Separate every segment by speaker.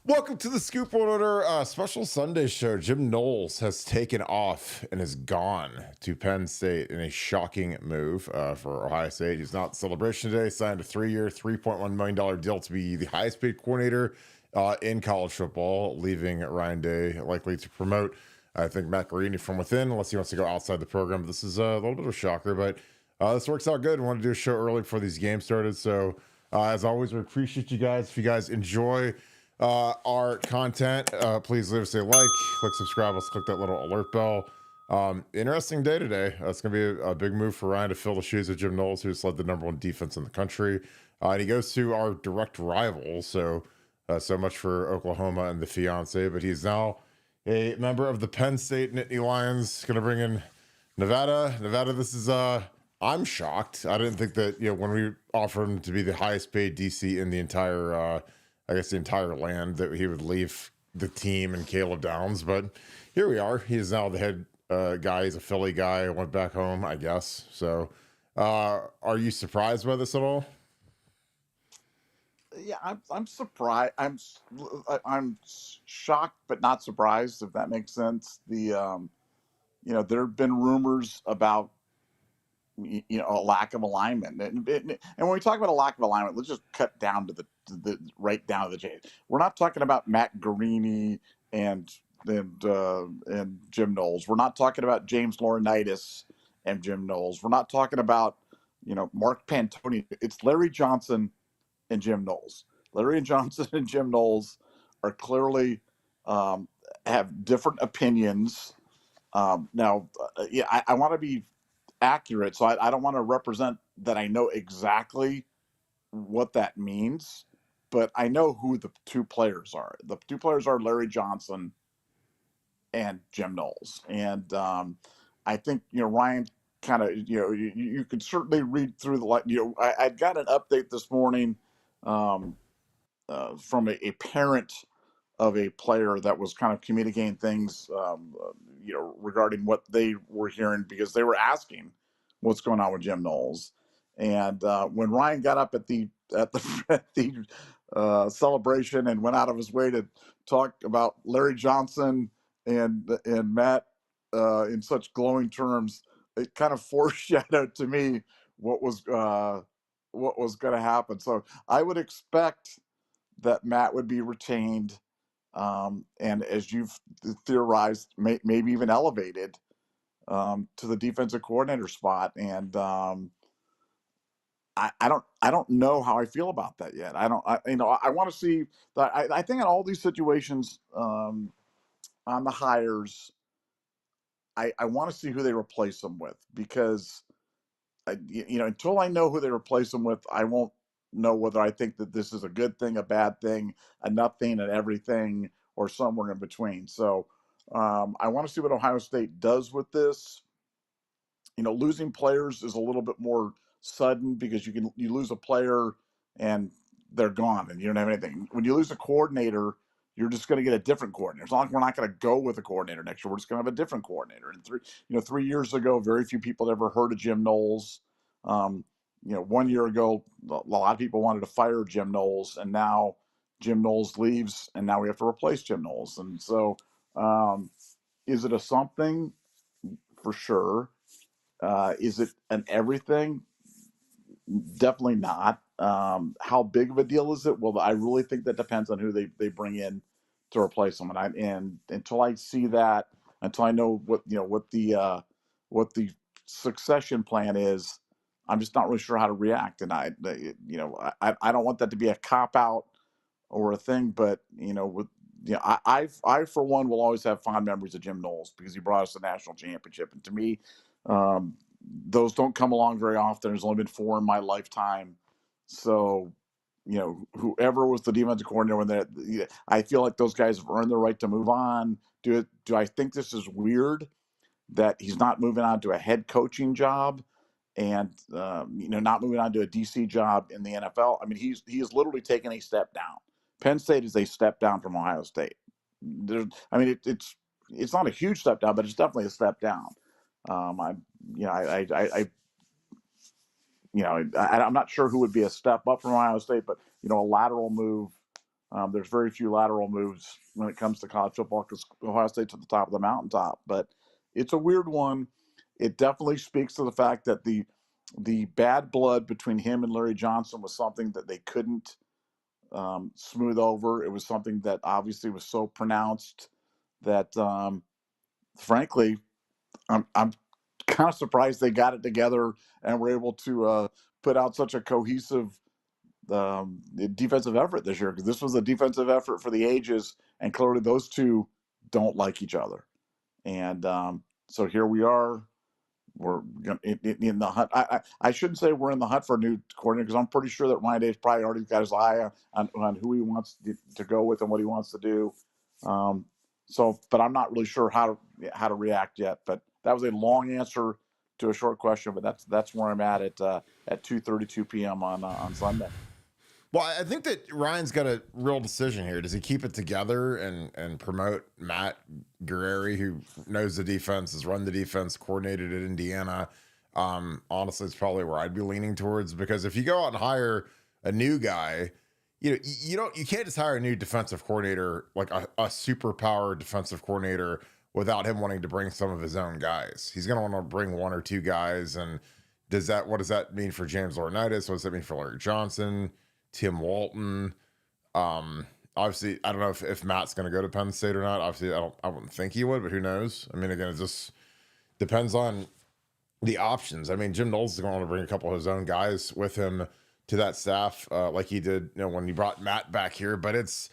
Speaker 1: Welcome to the Scoop Order special Sunday show. Jim Knowles has taken off and is gone to Penn State in a shocking move for Ohio State. He's not in celebration today. Signed a 3-year, $3.1 million deal to be the highest paid coordinator in college football, leaving Ryan Day likely to promote, I think, Matt Greene from within, unless he wants to go outside the program. This is a little bit of a shocker, but this works out good. I wanted to do a show early before these games started. So, as always, we appreciate you guys. If you guys enjoy our content, please leave us a like, click subscribe, let's click that little alert bell. Interesting day today. It's going to be a big move for Ryan to fill the shoes of Jim Knowles, who's led the #1 defense in the country. And he goes to our direct rival. So much for Oklahoma and the fiance, but he's now a member of the Penn State Nittany Lions. Going to bring in Nevada. This is I'm shocked. I didn't think that, when we offered him to be the highest paid DC in the entire the entire land, that he would leave the team and Caleb Downs. But here we are. He is now the head guy. He's a Philly guy. Went back home, I guess. So are you surprised by this at all?
Speaker 2: Yeah, I'm surprised. I'm shocked, but not surprised, if that makes sense. There have been rumors about a lack of alignment, and when we talk about a lack of alignment, let's just cut down to the right down to the chase. We're not talking about Matt Guerreri and Jim Knowles. We're not talking about James Laurinaitis and Jim Knowles. We're not talking about Mark Pantoni. It's Larry Johnson and Jim Knowles. Larry Johnson and Jim Knowles are clearly have different opinions. I want to be accurate, so I don't want to represent that I know exactly what that means, but I know who the two players are. The two players are Larry Johnson and Jim Knowles, and I think Ryan kind of you could certainly read through the I got an update this morning from a parent of a player that was kind of communicating things, regarding what they were hearing, because they were asking what's going on with Jim Knowles. And when Ryan got up at the at the celebration and went out of his way to talk about Larry Johnson and Matt in such glowing terms, it kind of foreshadowed to me what was going to happen. So I would expect that Matt would be retained, and as you've theorized, maybe even elevated to the defensive coordinator spot. And I don't know how I feel about that yet. I want to see that. I think in all these situations, on the hires, I want to see who they replace them with, because until I know who they replace them with, I won't know whether I think that this is a good thing, a bad thing, a nothing, and everything, or somewhere in between. So I want to see what Ohio State does with this. Losing players is a little bit more sudden, because you lose a player and they're gone and you don't have anything. When you lose a coordinator, you're just going to get a different coordinator. It's not like we're not going to go with a coordinator next year. We're just going to have a different coordinator. And 3 years ago, very few people had ever heard of Jim Knowles. 1 year ago, a lot of people wanted to fire Jim Knowles, and now Jim Knowles leaves, and now we have to replace Jim Knowles. And so, is it a something? For sure. Is it an everything? Definitely not. How big of a deal is it? Well, I really think that depends on who they bring in to replace them. And until I see that, until I know what the succession plan is, I'm just not really sure how to react. And I don't want that to be a cop out or a thing, but I for one will always have fond memories of Jim Knowles, because he brought us the national championship, and to me, those don't come along very often. There's only been 4 in my lifetime. So, whoever was the defensive coordinator when I feel like those guys have earned the right to move on. Do I think this is weird that he's not moving on to a head coaching job, and not moving on to a DC job in the NFL? I mean, he is literally taking a step down. Penn State is a step down from Ohio State. It's not a huge step down, but it's definitely a step down. I'm not sure who would be a step up from Ohio State, but a lateral move There's very few lateral moves when it comes to college football because Ohio State's at the top of the mountaintop. But it's a weird one. It definitely speaks to the fact that the bad blood between him and Larry Johnson was something that they couldn't smooth over. It was something that obviously was so pronounced that, frankly, I'm kind of surprised they got it together and were able to put out such a cohesive defensive effort this year, because this was a defensive effort for the ages, and clearly those two don't like each other. And so here we are. We're in the hunt. I shouldn't say we're in the hunt for a new coordinator, because I'm pretty sure that Ryan Day's probably already got his eye on who he wants to go with and what he wants to do. But I'm not really sure how to react yet. But that was a long answer to a short question. But that's where I'm at 2:32 p.m. on Sunday.
Speaker 1: Well, I think that Ryan's got a real decision here. Does he keep it together and promote Matt Guerreri, who knows the defense, has run the defense, coordinated at Indiana? Honestly, it's probably where I'd be leaning towards, because if you go out and hire a new guy, you can't just hire a new defensive coordinator, like a superpower defensive coordinator, without him wanting to bring some of his own guys. He's going to want to bring one or two guys. And what does that mean for James Laurinaitis? What does that mean for Larry Johnson? Tim Walton? Obviously, I don't know if Matt's going to go to Penn State or not. Obviously, I wouldn't think he would, but who knows? I mean, again, it just depends on the options. I mean, Jim Knowles is going to bring a couple of his own guys with him to that staff, like he did, when he brought Matt back here. But it's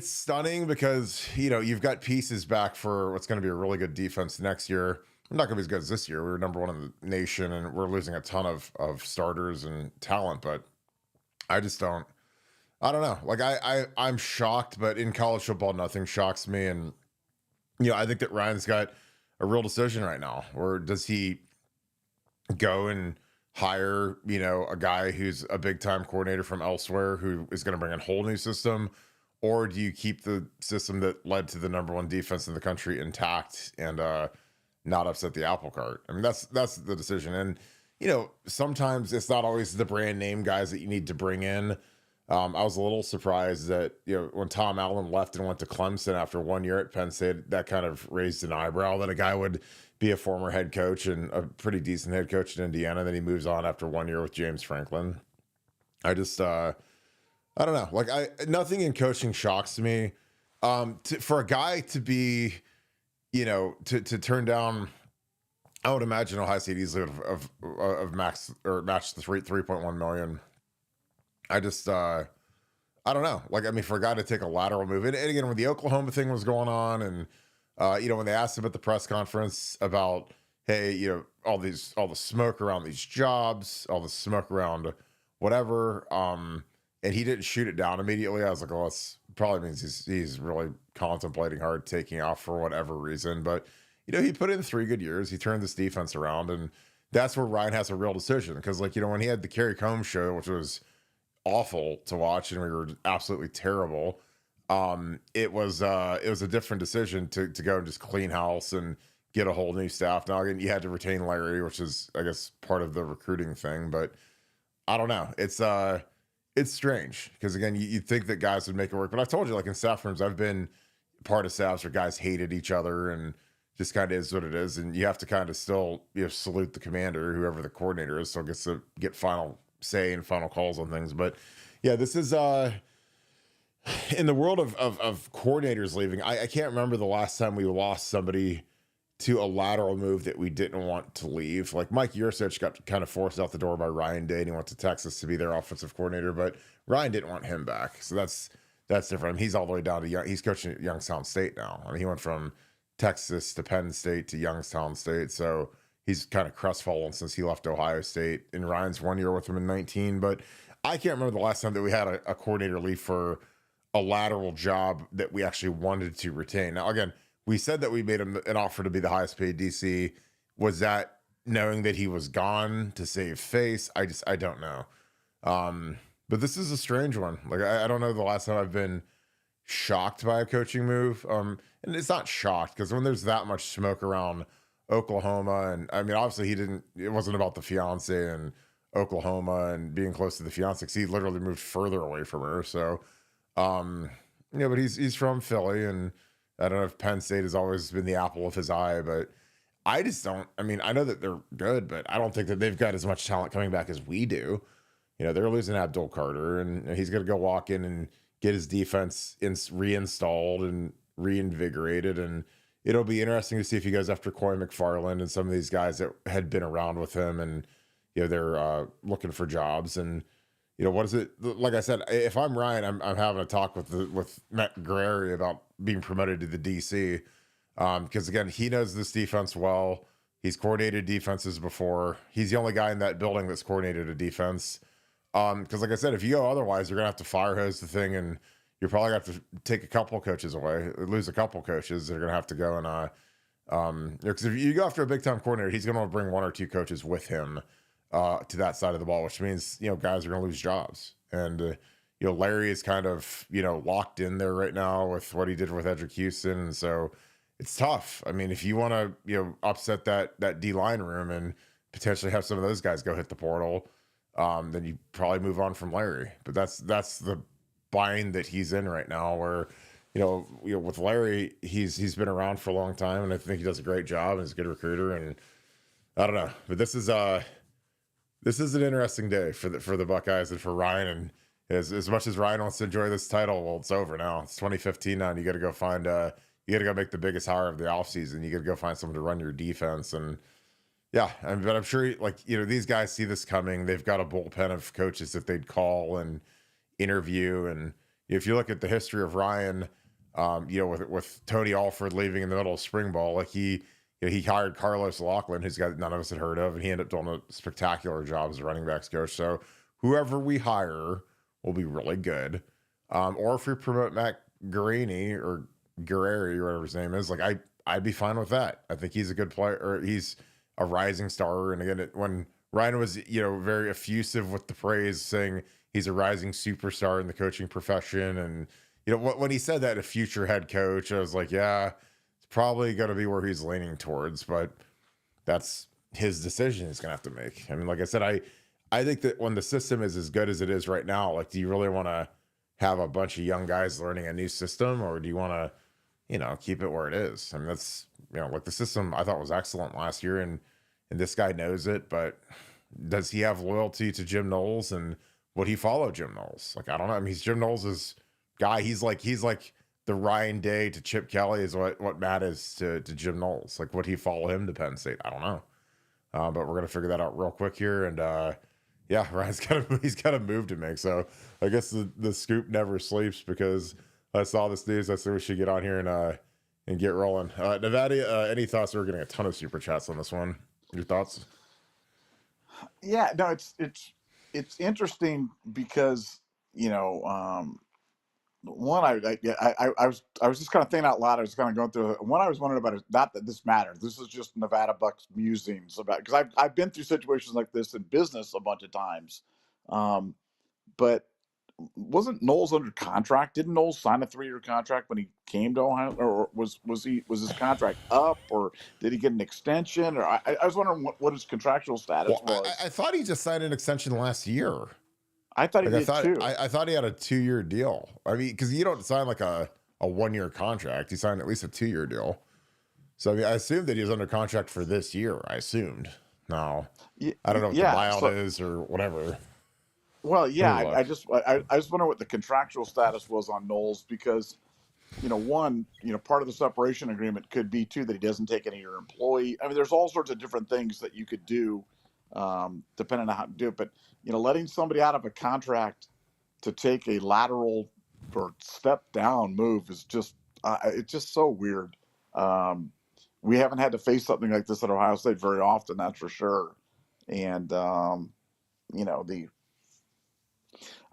Speaker 1: stunning because, you've got pieces back for what's going to be a really good defense next year. I'm not going to be as good as this year. We were number one in the nation, and we're losing a ton of starters and talent, but I don't know. Like I'm shocked, but in college football, nothing shocks me. And, I think that Ryan's got a real decision right now. Or does he go and hire, a guy who's a big time coordinator from elsewhere who is going to bring a whole new system? Or do you keep the system that led to the number one defense in the country intact and not upset the apple cart? I mean, that's the decision. And, sometimes it's not always the brand name guys that you need to bring in. I was a little surprised that, when Tom Allen left and went to Clemson after 1 year at Penn State, that kind of raised an eyebrow that a guy would be a former head coach and a pretty decent head coach in Indiana. Then he moves on after 1 year with James Franklin. I just, I don't know. Like nothing in coaching shocks me. For a guy to be, to turn down, I would imagine Ohio State easily of matched the 3.1 million. I just, I don't know. Like, I mean, for a guy to take a lateral move, and again, when the Oklahoma thing was going on, and when they asked him at the press conference about, hey, all the smoke around these jobs, all the smoke around whatever, and he didn't shoot it down immediately. I was like, oh, that's probably means he's really contemplating hard taking off for whatever reason. But he put in 3 good years. He turned this defense around, and that's where Ryan has a real decision. Because, when he had the Kerry Combs show, which was awful to watch, and we were absolutely terrible, it was a different decision to go and just clean house and get a whole new staff. Now, again, you had to retain Larry, which is, I guess, part of the recruiting thing. But I don't know. It's strange because, again, you'd think that guys would make it work. But I told you, like in staff rooms, I've been part of staffs where guys hated each other and just kind of is what it is. And you have to kind of still, salute the commander, whoever the coordinator is, so gets to get final say and final calls on things. But yeah, this is in the world of coordinators leaving. I can't remember the last time we lost somebody to a lateral move that we didn't want to leave. Like Mike Yurcich got kind of forced out the door by Ryan Day, and he went to Texas to be their offensive coordinator, but Ryan didn't want him back. So that's different. I mean, he's all the way down to he's coaching at Youngstown State now. I mean, he went from Texas to Penn State to Youngstown State. So he's kind of crestfallen since he left Ohio State. And Ryan's 1 year with him in 19. But I can't remember the last time that we had a coordinator leave for a lateral job that we actually wanted to retain. Now, again, we said that we made him an offer to be the highest paid DC. Was that knowing that he was gone to save face? I don't know. But this is a strange one. Like, I don't know the last time I've been shocked by a coaching move. And it's not shocked because when there's that much smoke around Oklahoma, and I mean, obviously it wasn't about the fiance and Oklahoma and being close to the fiance, because he literally moved further away from her. So Um, but he's from Philly, and I don't know if Penn State has always been the apple of his eye, but I just don't. I mean, I know that they're good, but I don't think that they've got as much talent coming back as we do. They're losing Abdul Carter, and he's going to go walk in and get his defense reinstalled and reinvigorated. And it'll be interesting to see if he goes after Coy McFarland and some of these guys that had been around with him, and they're looking for jobs. And what is it? Like I said, if I'm Ryan, I'm having a talk with Matt Guerreri about being promoted to the DC, because again, he knows this defense well. He's coordinated defenses before. He's the only guy in that building that's coordinated a defense. Because like I said, if you go otherwise, you're gonna have to fire hose the thing, and you're probably gonna have to take a couple coaches away, lose a couple coaches. They're gonna have to go and because if you go after a big time coordinator, he's gonna bring one or two coaches with him to that side of the ball, which means guys are gonna lose jobs. And Larry is kind of locked in there right now with what he did with Edric Houston, and so it's tough. I mean, if you want to upset that D line room and potentially have some of those guys go hit the portal, then you probably move on from Larry. But that's the bind that he's in right now, where with Larry, he's been around for a long time, and I think he does a great job and he's a good recruiter. And I don't know, but this is an interesting day for the Buckeyes and for Ryan. And as much as Ryan wants to enjoy this title, well, it's over now. It's 2015 now, and you got to go find you got to go make the biggest hire of the offseason. You got to go find someone to run your defense. And yeah, but I'm sure these guys see this coming. They've got a bullpen of coaches that they'd call and interview. And if you look at the history of Ryan, with Tony Alford leaving in the middle of spring ball, like he hired Carlos Laughlin, who's got none of us had heard of, and he ended up doing a spectacular job as a running backs coach. So whoever we hire will be really good. Or if we promote Matt Greene or Guerreri or whatever his name is, like I'd be fine with that. I think he's a good player, or he's a rising star. And again, when Ryan was very effusive with the praise, saying he's a rising superstar in the coaching profession, and when he said that, a future head coach, I was like, yeah, it's probably going to be where he's leaning towards, but that's his decision he's going to have to make. I mean, like I said, I think that when the system is as good as it is right now, like, do you really want to have a bunch of young guys learning a new system, or do you want to keep it where it is? I mean, that's, like the system I thought was excellent last year, and this guy knows it, but does he have loyalty to Jim Knowles, and would he follow Jim Knowles? Like, I don't know. I mean, he's Jim Knowles' guy. He's like the Ryan Day to Chip Kelly is what Matt is to Jim Knowles. Like, would he follow him to Penn State? I don't know. But we're going to figure that out real quick here. And yeah, Ryan's he's got a move to make. So I guess the scoop never sleeps, because I saw this news. I said we should get on here and get rolling. Nevada, any thoughts? We're getting a ton of super chats on this one. Your thoughts?
Speaker 2: Yeah, no, it's interesting because one, I was just kind of thinking out loud. I was kind of going through one. I was wondering about is not that this matters. This is just Nevadabuck's musings about, because I've been through situations like this in business a bunch of times, but wasn't Knowles under contract? Didn't Knowles sign a 3-year contract when he came to Ohio, or was his contract up, or did he get an extension? Or I was wondering what his contractual status was.
Speaker 1: I thought he just signed an extension last year.
Speaker 2: I thought he
Speaker 1: Like,
Speaker 2: did too.
Speaker 1: I thought he had a 2-year deal. I mean, because you don't sign like a 1-year contract. He signed at least a 2-year deal. So I mean, I assumed that he was under contract for this year. I assumed. No, I don't know what the buyout is or whatever.
Speaker 2: Well, yeah, I just wonder what the contractual status was on Knowles, because one, part of the separation agreement could be too that he doesn't take any of your employee. I mean, there's all sorts of different things that you could do, depending on how to do it. But letting somebody out of a contract to take a lateral or step down move is just it's just so weird. We haven't had to face something like this at Ohio State very often, that's for sure. And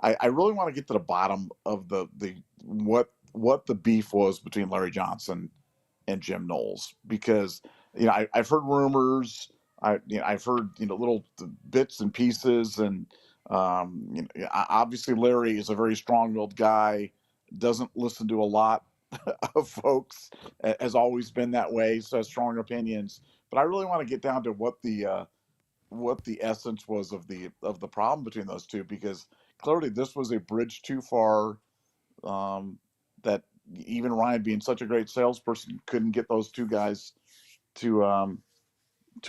Speaker 2: I really want to get to the bottom of the what the beef was between Larry Johnson and Jim Knowles, because I've heard rumors, I've heard little bits and pieces, and obviously Larry is a very strong-willed guy, doesn't listen to a lot of folks, has always been that way, so has strong opinions. But I really want to get down to what the essence was of the problem between those two, because clearly this was a bridge too far that even Ryan, being such a great salesperson, couldn't get those two guys to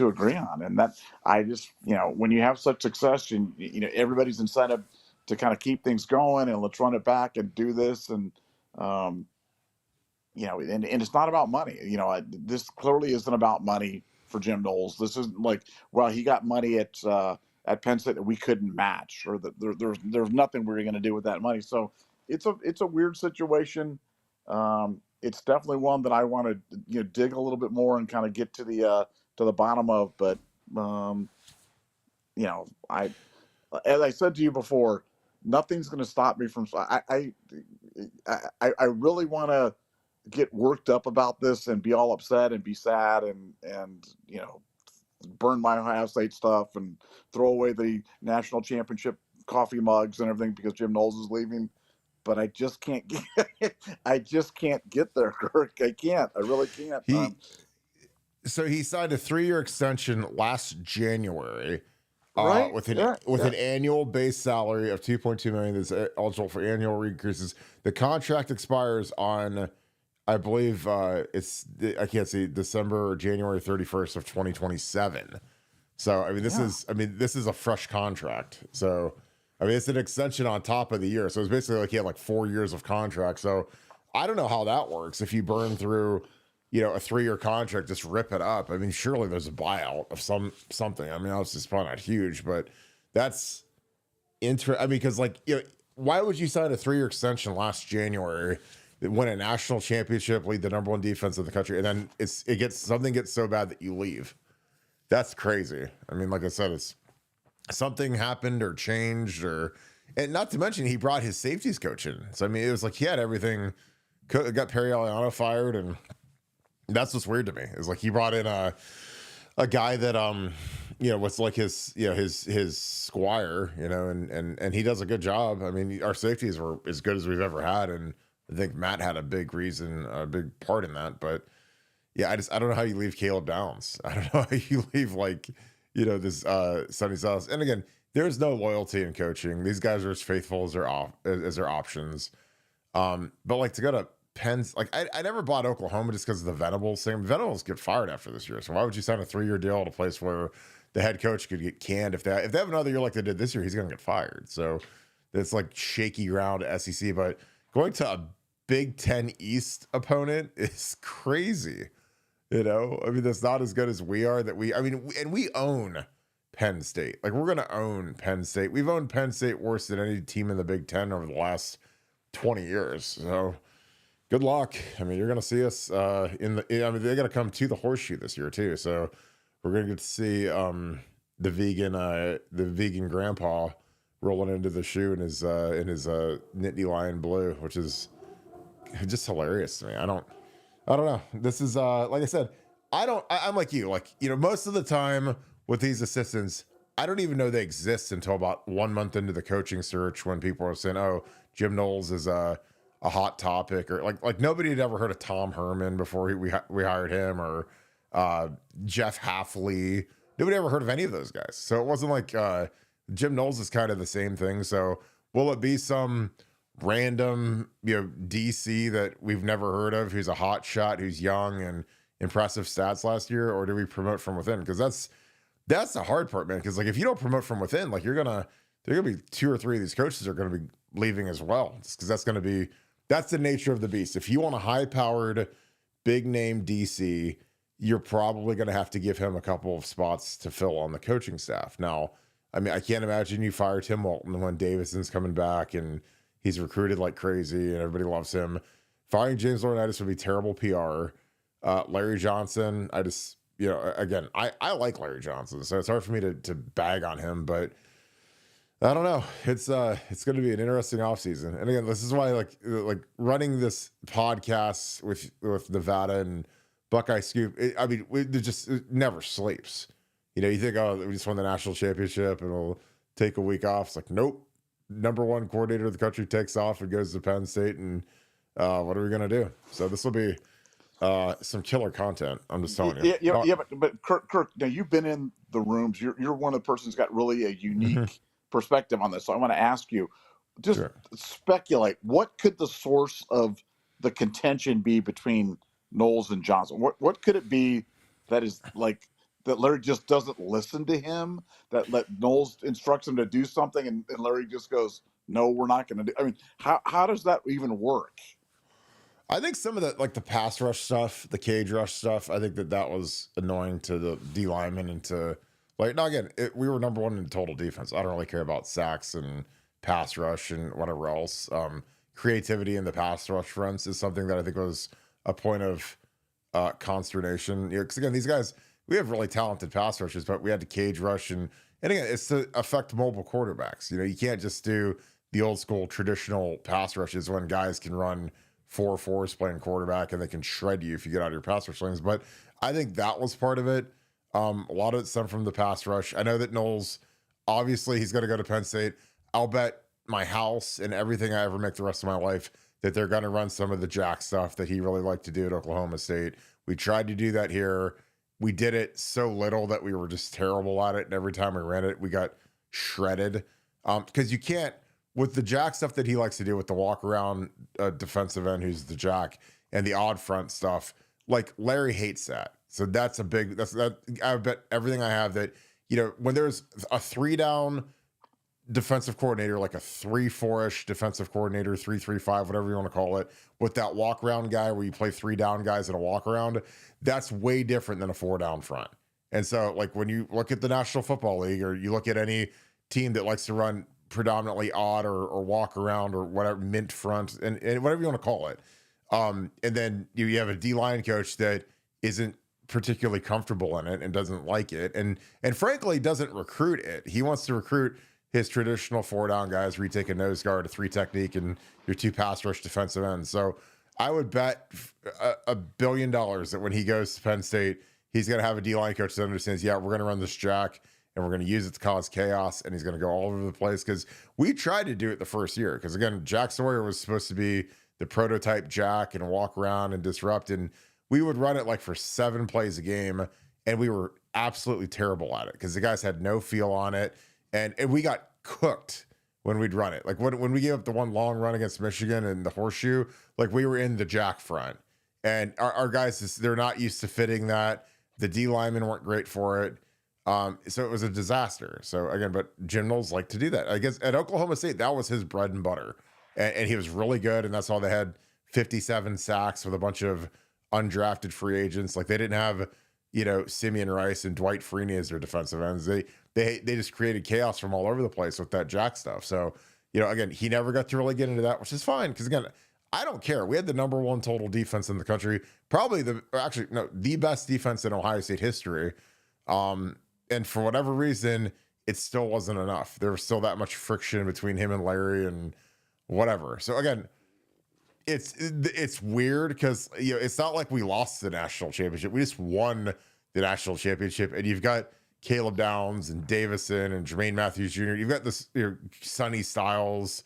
Speaker 2: agree on. And that, I just, when you have such success, and everybody's incentive to kind of keep things going, and let's run it back and do this, and um, and it's not about money. This clearly isn't about money for Jim Knowles. This isn't like, well, he got money at Penn State that we couldn't match, or that there's nothing we're going to do with that money. So it's a weird situation. It's definitely one that I want to dig a little bit more and kind of get to the bottom of. But I as I said to you before, nothing's going to stop me from. I really want to get worked up about this and be all upset and be sad and burn my Ohio State stuff and throw away the national championship coffee mugs and everything because Jim Knowles is leaving. But I just can't get. I just can't get there, Kirk. I can't. I really can't.
Speaker 1: So he signed a 3-year extension last January.
Speaker 2: Right.
Speaker 1: With an annual base salary of $2.2 million that's eligible for annual increases. The contract expires on, I believe, I can't see, December or January 31st of 2027. So this is a fresh contract. So it's an extension on top of the year. So it's basically like he had like 4 years of contract. So I don't know how that works. If you burn through a 3-year contract, just rip it up. I mean, surely there's a buyout of something. I mean, obviously it's probably not huge, but that's interesting. I mean, because why would you sign a 3-year extension last January, win a national championship, lead the #1 defense in the country, and then something gets so bad that you leave? That's crazy. I mean, like I said, it's something happened or changed, and not to mention he brought his safeties coach in. So I mean, it was like he had everything. Got Perry Aliano fired, and that's what's weird to me, is like he brought in a guy that was like his squire, and he does a good job. I mean, our safeties were as good as we've ever had, and I think Matt had a big part in that. But yeah, I don't know how you leave Caleb Downs. I don't know how you leave this Sonny Styles. And again, there's no loyalty in coaching. These guys are as faithful as their options. But like to go to Penn's, I never bought Oklahoma just because of the Venables thing. Venables get fired after this year, so why would you sign a 3-year deal at a place where the head coach could get canned? If they have another year like they did this year, he's going to get fired. So it's like shaky ground at SEC. But going to a Big Ten East opponent is crazy. I mean, that's not as good as we are. And we own Penn State. Like, we're going to own Penn State. We've owned Penn State worse than any team in the Big Ten over the last 20 years. So good luck. I mean, you're going to see us they got to come to the Horseshoe this year too. So we're going to get to see the vegan grandpa rolling into the shoe in his Nittany Lion blue, which is just hilarious to me. I don't know. This is like I said, I'm like you, most of the time with these assistants, I don't even know they exist until about 1 month into the coaching search, when people are saying, oh, Jim Knowles is a hot topic, or like nobody had ever heard of Tom Herman before we hired him, or Jeff Halfley. Nobody ever heard of any of those guys. So it wasn't like Jim Knowles is kind of the same thing. So will it be some random DC that we've never heard of, who's a hot shot, who's young and impressive stats last year, or do we promote from within? Because that's the hard part, man. Because if you don't promote from within, there are gonna be 2 or 3 of these coaches are gonna be leaving as well, because that's the nature of the beast. If you want a high-powered, big-name DC, you're probably going to have to give him a couple of spots to fill on the coaching staff. Now, I mean, I can't imagine you fire Tim Walton when Davidson's coming back and he's recruited like crazy and everybody loves him. Firing James Laurinaitis would be terrible PR. Larry Johnson, again, I like Larry Johnson, so it's hard for me to bag on him, but I don't know. It's going to be an interesting offseason. And again, this is why like running this podcast with Nevada and Buckeye Scoop, it just never sleeps. You think, oh, we just won the national championship and we'll take a week off. It's like, nope. #1 coordinator of the country takes off and goes to Penn State, and what are we going to do? So this will be some killer content. I'm just telling you.
Speaker 2: Yeah, but Kirk, now you've been in the rooms. You're one of the persons who's got really a unique perspective on this. So I want to ask you, just
Speaker 1: Sure.
Speaker 2: speculate. What could the source of the contention be between Knowles and Johnson? What could it be that is like that Larry just doesn't listen to him? That Knowles instructs him to do something, and Larry just goes, "No, we're not going to do." I mean, how does that even work?
Speaker 1: I think some of the like the pass rush stuff, the cage rush stuff, I think that was annoying to the D linemen and to like. Now again, we were number one in total defense. I don't really care about sacks and pass rush and whatever else. Creativity in the pass rush fronts is something that I think was a point of consternation. Because again, these guys, we have really talented pass rushes, but we had to cage rush and again, it's to affect mobile quarterbacks. You can't just do the old school traditional pass rushes when guys can run 4-4s playing quarterback and they can shred you if you get out of your pass rush lanes. But I think that was part of it. A lot of it stemmed from the pass rush. I know that Knowles, obviously, he's going to go to Penn State. I'll bet my house and everything I ever make the rest of my life that they're going to run some of the jack stuff that he really liked to do at Oklahoma State. We tried to do that here. We did it so little that we were just terrible at it. And every time we ran it, we got shredded. Because you can't, with the jack stuff that he likes to do with the walk around defensive end who's the jack and the odd front stuff, like Larry hates that. So that's that I bet everything I have that, when there's a 3-down defensive coordinator, like a 3-4-ish defensive coordinator, 3-3-5, whatever you want to call it, with that walk around guy where you play 3-down guys in a walk around, that's way different than a 4-down front. And so like when you look at the National Football League or you look at any team that likes to run predominantly odd or walk around or whatever, mint front and whatever you want to call it. And then you have a D-line coach that isn't particularly comfortable in it and doesn't like it. And frankly, doesn't recruit it. He wants to recruit his traditional 4-down guys where you take a nose guard, a 3 technique, and your 2 pass rush defensive ends. So I would bet $1 billion that when he goes to Penn State, he's going to have a D-line coach that understands, we're going to run this jack and we're going to use it to cause chaos, and he's going to go all over the place. Because we tried to do it the first year. Because again, Jack Sawyer was supposed to be the prototype jack and walk around and disrupt, and we would run it like for 7 plays a game, and we were absolutely terrible at it because the guys had no feel on it, and we got cooked when we'd run it. Like when we gave up the one long run against Michigan and the horseshoe, like we were in the jack front, and our guys they're not used to fitting that. The D linemen weren't great for it. So it was a disaster. So again, but Jim Knowles liked to do that. I guess at Oklahoma State, that was his bread and butter. And he was really good. And that's all they had 57 sacks with a bunch of undrafted free agents. Like they didn't have, Simeon Rice and Dwight Freeney as their defensive ends. They just created chaos from all over the place with that jack stuff. So, again, he never got to really get into that, which is fine. Because again, I don't care. We had the number 1 total defense in the country, probably the best defense in Ohio State history. And for whatever reason, it still wasn't enough. There was still that much friction between him and Larry and whatever. So again, it's weird because it's not like we lost the national championship. We just won the national championship, and you've got Caleb Downs and Davison and Jermaine Matthews Jr. You've got this Sonny Styles,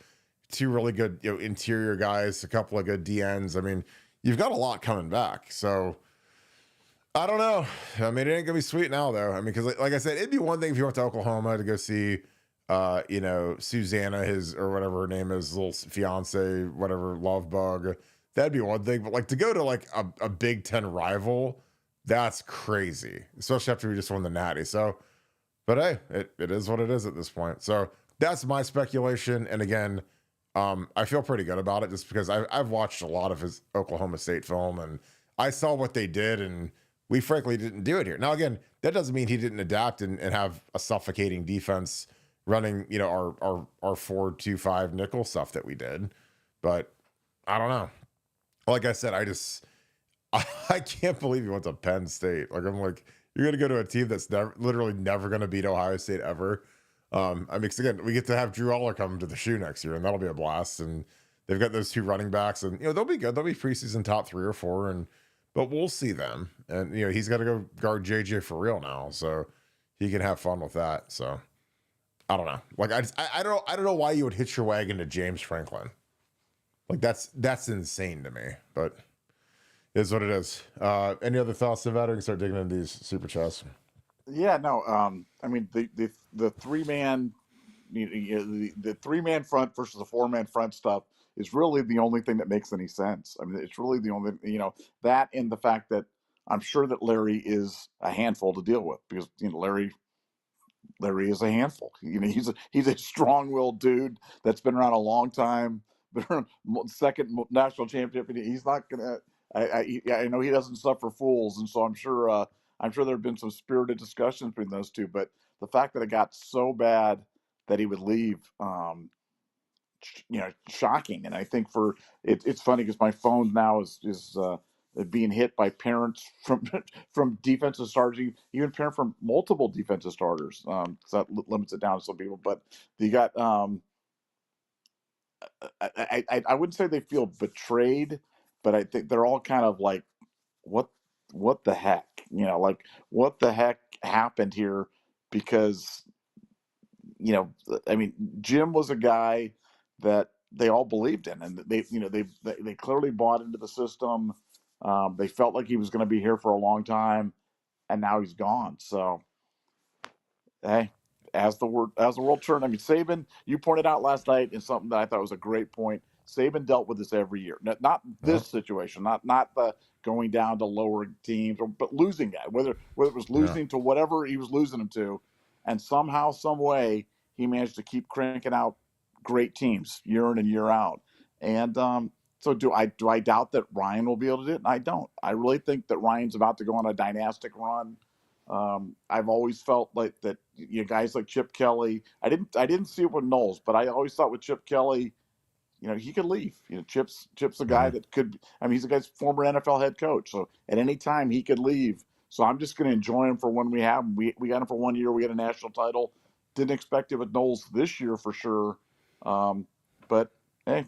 Speaker 1: 2 really good interior guys, a couple of good DNs. I mean, you've got a lot coming back. So I don't know. I mean, it ain't gonna be sweet now, though. I mean, because like I said, it'd be one thing if you went to Oklahoma to go see, Susanna, his or whatever her name is, little fiance, whatever, love bug. That'd be one thing. But like to go to like a Big Ten rival, that's crazy, especially after we just won the Natty. So, but hey, it is what it is at this point. So that's my speculation. And again, I feel pretty good about it just because I've watched a lot of his Oklahoma State film and I saw what they did, and we frankly didn't do it here. Now, again, that doesn't mean he didn't adapt and have a suffocating defense running, our 4-2-5 nickel stuff that we did. But I don't know. Like I said, I can't believe you went to Penn State. Like, I'm like, you're going to go to a team that's literally never going to beat Ohio State ever. I mean, 'cause again, we get to have Drew Aller come to the shoe next year, and that'll be a blast. And they've got those 2 running backs, and, they'll be good. They'll be preseason top 3 or 4, but we'll see them. And, he's got to go guard JJ for real now, so he can have fun with that. So I don't know. Like, I don't know why you would hitch your wagon to James Franklin. Like, that's insane to me, but it is what it is. Any other thoughts about it? We can start digging into these super chats.
Speaker 2: Yeah, no. I mean, the 3-man, the 3-man front versus the 4-man front stuff is really the only thing that makes any sense. I mean, it's really the only, that, and the fact that I'm sure that Larry is a handful to deal with, because Larry is a handful. He's a strong-willed dude that's been around a long time, been around second national championship. He's not gonna. I know he doesn't suffer fools, and so I'm sure there have been some spirited discussions between those two. But the fact that it got so bad that he would leave, shocking. And I think it's funny because my phone now is being hit by parents from defensive starters, even parents from multiple defensive starters. So that limits it down to some people. But you got I wouldn't say they feel betrayed, but I think they're all kind of like, what the heck, like, what the heck happened here? Because I mean, Jim was a guy that they all believed in, and they clearly bought into the system. They felt like he was going to be here for a long time, and now he's gone. So, hey, as the world turned, I mean, Saban, you pointed out last night, and something that I thought was a great point. Saban dealt with this every year. Not this situation, not the going down to lower teams, but losing guys, whether it was losing to whatever he was losing them to, and somehow, some way, he managed to keep cranking out great teams year in and year out. And so do I doubt that Ryan will be able to do it? I don't. I really think that Ryan's about to go on a dynastic run. I've always felt like that, guys like Chip Kelly. I didn't see it with Knowles, but I always thought with Chip Kelly, he could leave. Chip's a guy that could. I mean, he's a guy's former NFL head coach, so at any time he could leave. So I'm just going to enjoy him for when we have him. We got him for 1 year. We got a national title. Didn't expect it with Knowles this year for sure. But hey,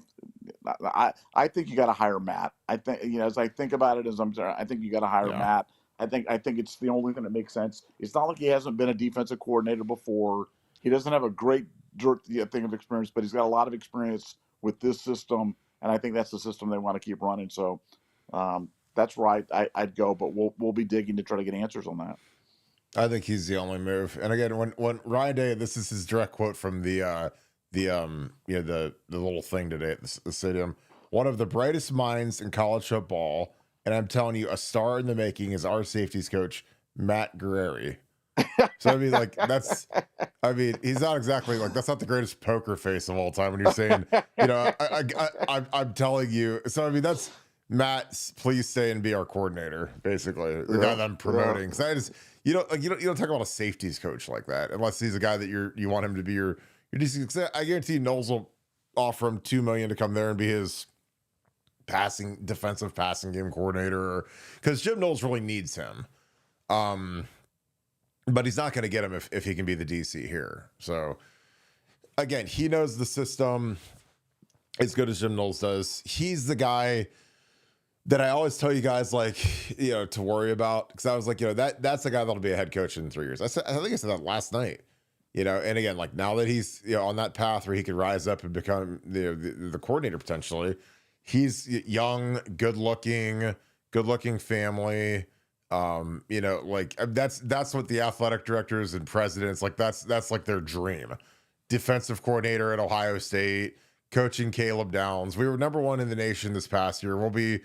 Speaker 2: I think you got to hire Matt. I think as I think about it, I think you got to hire Matt. I think it's the only thing that makes sense. It's not like he hasn't been a defensive coordinator before. He doesn't have a great thing of experience, but he's got a lot of experience with this system, and I think that's the system they want to keep running. So that's where I'd go, but we'll be digging to try to get answers on that.
Speaker 1: I think he's the only move. And again, when Ryan Day, this is his direct quote from the little thing today at the stadium. One of the brightest minds in college football, and I'm telling you, a star in the making is our safeties coach, Matt Guerreri. So he's not exactly like, that's not the greatest poker face of all time when you're saying, I'm telling you. So that's Matt, please stay and be our coordinator, basically, the guy that I'm promoting. Because you don't talk about a safeties coach like that unless he's a guy that you want him to be your DC. I guarantee Knowles will offer him $2 million to come there and be his defensive passing game coordinator, because Jim Knowles really needs him. But he's not going to get him if he can be the DC here. So again, he knows the system as good as Jim Knowles does. He's the guy that I always tell you guys, to worry about, because I was like, that's the guy that'll be a head coach in 3 years. I think I said that last night. And again, now that he's on that path where he could rise up and become the coordinator potentially. He's young, good looking family. That's what the athletic directors and presidents that's like their dream. Defensive coordinator at Ohio State, coaching Caleb Downs. We were number 1 in the nation this past year. We'll be,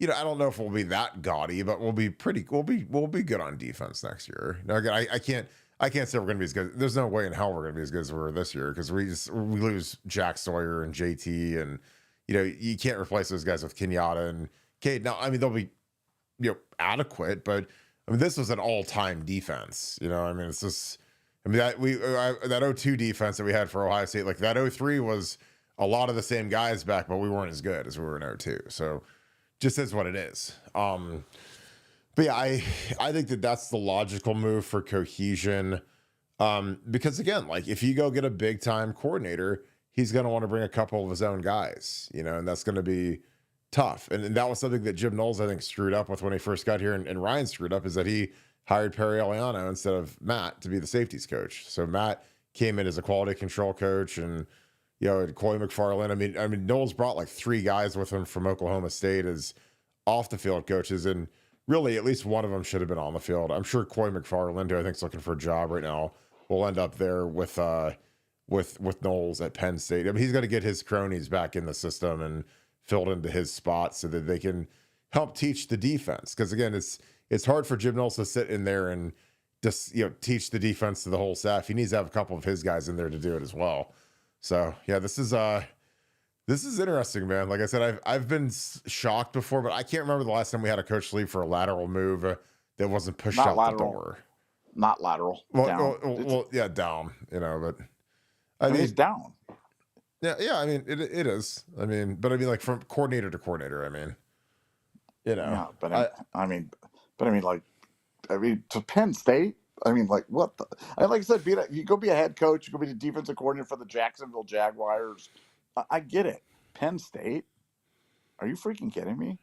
Speaker 1: I don't know if we'll be that gaudy, but we'll be good on defense next year. Now again, I can't say we're going to be as good. There's no way in hell we're going to be as good as we were this year, because we lose Jack Sawyer and JT, and you can't replace those guys with Kenyatta and Cade. Now, I mean, they'll be adequate, but I mean, this was an all-time defense. It's just, that 0-2 defense that we had for Ohio State, that 0-3 was a lot of the same guys back, but we weren't as good as we were in 0-2. So just is what it is. But yeah, I think that's the logical move for cohesion. Because again, if you go get a big time coordinator, he's going to want to bring a couple of his own guys, and that's going to be tough. And that was something that Jim Knowles, I think, screwed up with when he first got here, and Ryan screwed up, is that he hired Perry Eliano instead of Matt to be the safeties coach. So Matt came in as a quality control coach, and Coy McFarland. I mean, Knowles brought 3 guys with him from Oklahoma State as off the field coaches, and really at least one of them should have been on the field. I'm sure Coy McFarland, who I think is looking for a job right now, will end up there with with Knowles at Penn State. I mean, he's going to get his cronies back in the system and filled into his spot so that they can help teach the defense. Because again, it's hard for Jim Knowles to sit in there and just teach the defense to the whole staff. He needs to have a couple of his guys in there to do it as well. So yeah, this is interesting, man. Like I said, I've been shocked before, but I can't remember the last time we had a coach leave for a lateral move that wasn't pushed out the door.
Speaker 2: Not lateral.
Speaker 1: Well,
Speaker 2: down.
Speaker 1: Well, yeah, down. But
Speaker 2: I mean, it's down.
Speaker 1: Yeah. I mean, it is. I mean, but I mean, like from coordinator to coordinator. I mean,
Speaker 2: Yeah, but I mean, to Penn State. I mean, like what? Like I said, you go be a head coach. You go be the defensive coordinator for the Jacksonville Jaguars. I get it. Penn State? Are you freaking kidding me?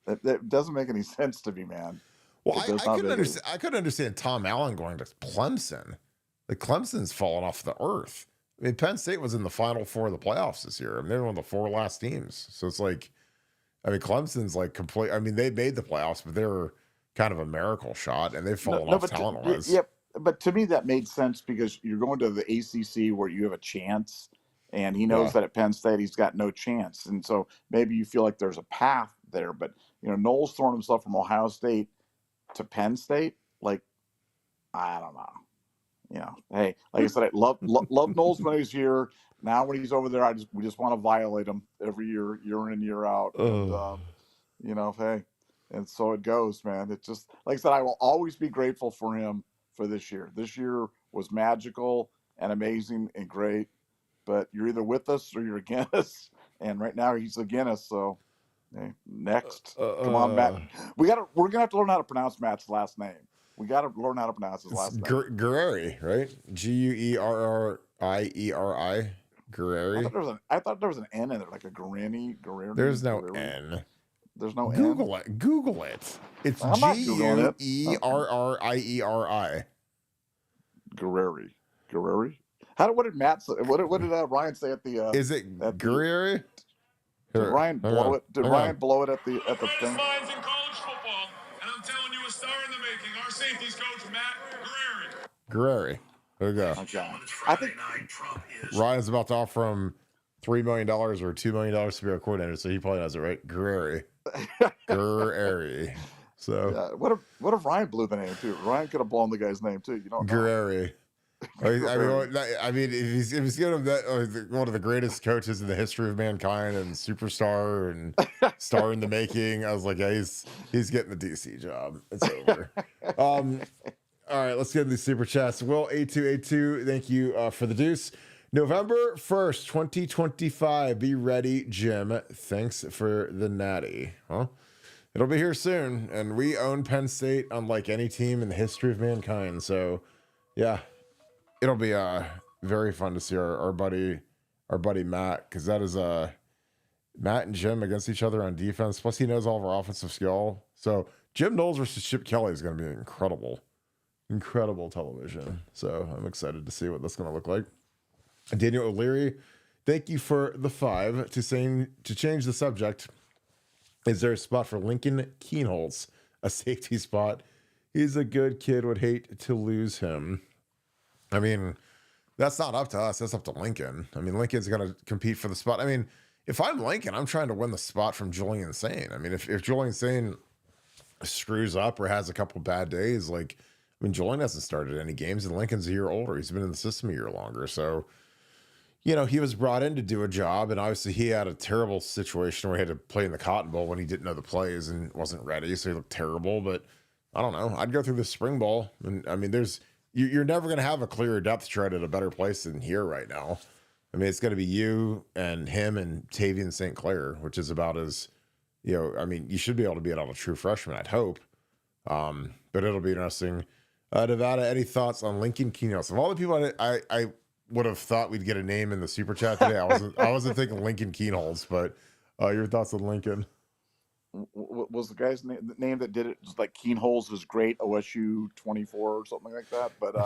Speaker 2: That doesn't make any sense to me, man.
Speaker 1: Well, I couldn't understand Tom Allen going to Clemson. Like Clemson's fallen off the earth. I mean, Penn State was in the Final Four of the playoffs this year. I mean, they were one of the 4 last teams. So it's like, I mean, Clemson's like complete. I mean, they made the playoffs, but they were kind of a miracle shot, and they've fallen off talent-wise.
Speaker 2: Yep, but to me that made sense because you're going to the ACC where you have a chance, and he knows that at Penn State he's got no chance, and so maybe you feel like there's a path there. But Knowles throwing himself from Ohio State to Penn State, like I don't know. Hey, like I said, I love Knowles when he's here. Now when he's over there, we just want to violate him every year in and year out. And, hey, and so it goes, man. It's just like I said, I will always be grateful for him for this year. This year was magical and amazing and great. But you're either with us or you're against us. And right now he's against us. So hey, next, come on, Matt. We're gonna have to learn how to pronounce Matt's last name. We got to learn how to pronounce his last name.
Speaker 1: Guerreri, right? Guerrieri. Guerreri.
Speaker 2: I thought there was an N in there, like a Guerreri.
Speaker 1: There's no N.
Speaker 2: There's no
Speaker 1: Google
Speaker 2: N.
Speaker 1: Google it. It's Guerrieri.
Speaker 2: Guerreri. What did Matt say? What did Ryan say at the?
Speaker 1: Is it Guerreri?
Speaker 2: Did Ryan blow it? Did Ryan blow it at the thing?
Speaker 3: Minds in college football, and I'm telling you, a star in the making. Our safeties coach, Matt
Speaker 1: Guerreri. There you go.
Speaker 2: Okay. I think
Speaker 1: Ryan's about to offer him $3 million or $2 million to be our coordinator, so he probably knows it, right? Guerreri. So
Speaker 2: what if Ryan blew the name too? Ryan could have blown the guy's name too.
Speaker 1: Guerreri. I mean, if he's giving that one of the greatest coaches in the history of mankind and superstar and star in the making, I was like, yeah, he's getting the DC job. It's over. All right, let's get into these super chats. Will 8282, thank you for the deuce. November 1st, 2025. Be ready, Jim. Thanks for the natty. Well, it'll be here soon, and we own Penn State unlike any team in the history of mankind. So, yeah. It'll be very fun to see our buddy Matt, because that is Matt and Jim against each other on defense. Plus, he knows all of our offensive skill. So Jim Knowles versus Chip Kelly is going to be incredible television. So I'm excited to see what that's going to look like. Daniel O'Leary, thank you for the 5 to change the subject. Is there a spot for Lincoln Keenholz, a safety spot? He's a good kid. Would hate to lose him. I mean, that's not up to us. That's up to Lincoln. I mean, Lincoln's going to compete for the spot. I mean, if I'm Lincoln, I'm trying to win the spot from Julian Sain. I mean, if Julian Sain screws up or has a couple bad days, like, I mean, Julian hasn't started any games, and Lincoln's a year older. He's been in the system a year longer. So, he was brought in to do a job, and obviously he had a terrible situation where he had to play in the Cotton Bowl when he didn't know the plays and wasn't ready. So he looked terrible. But I don't know. I'd go through the spring ball. And I mean, you're never going to have a clearer depth chart at a better place than here right now. I mean, it's going to be you and him and Tavian St. Clair, which is about as, I mean, you should be able to beat out a true freshman, I'd hope. But it'll be interesting. Nevada, any thoughts on Lincoln Keenholz? Of all the people I would have thought we'd get a name in the super chat today, I wasn't thinking Lincoln Keenholz, but your thoughts on Lincoln?
Speaker 2: Was the guy's name that did it just like Keenholz was great, OSU 24 or something like that? But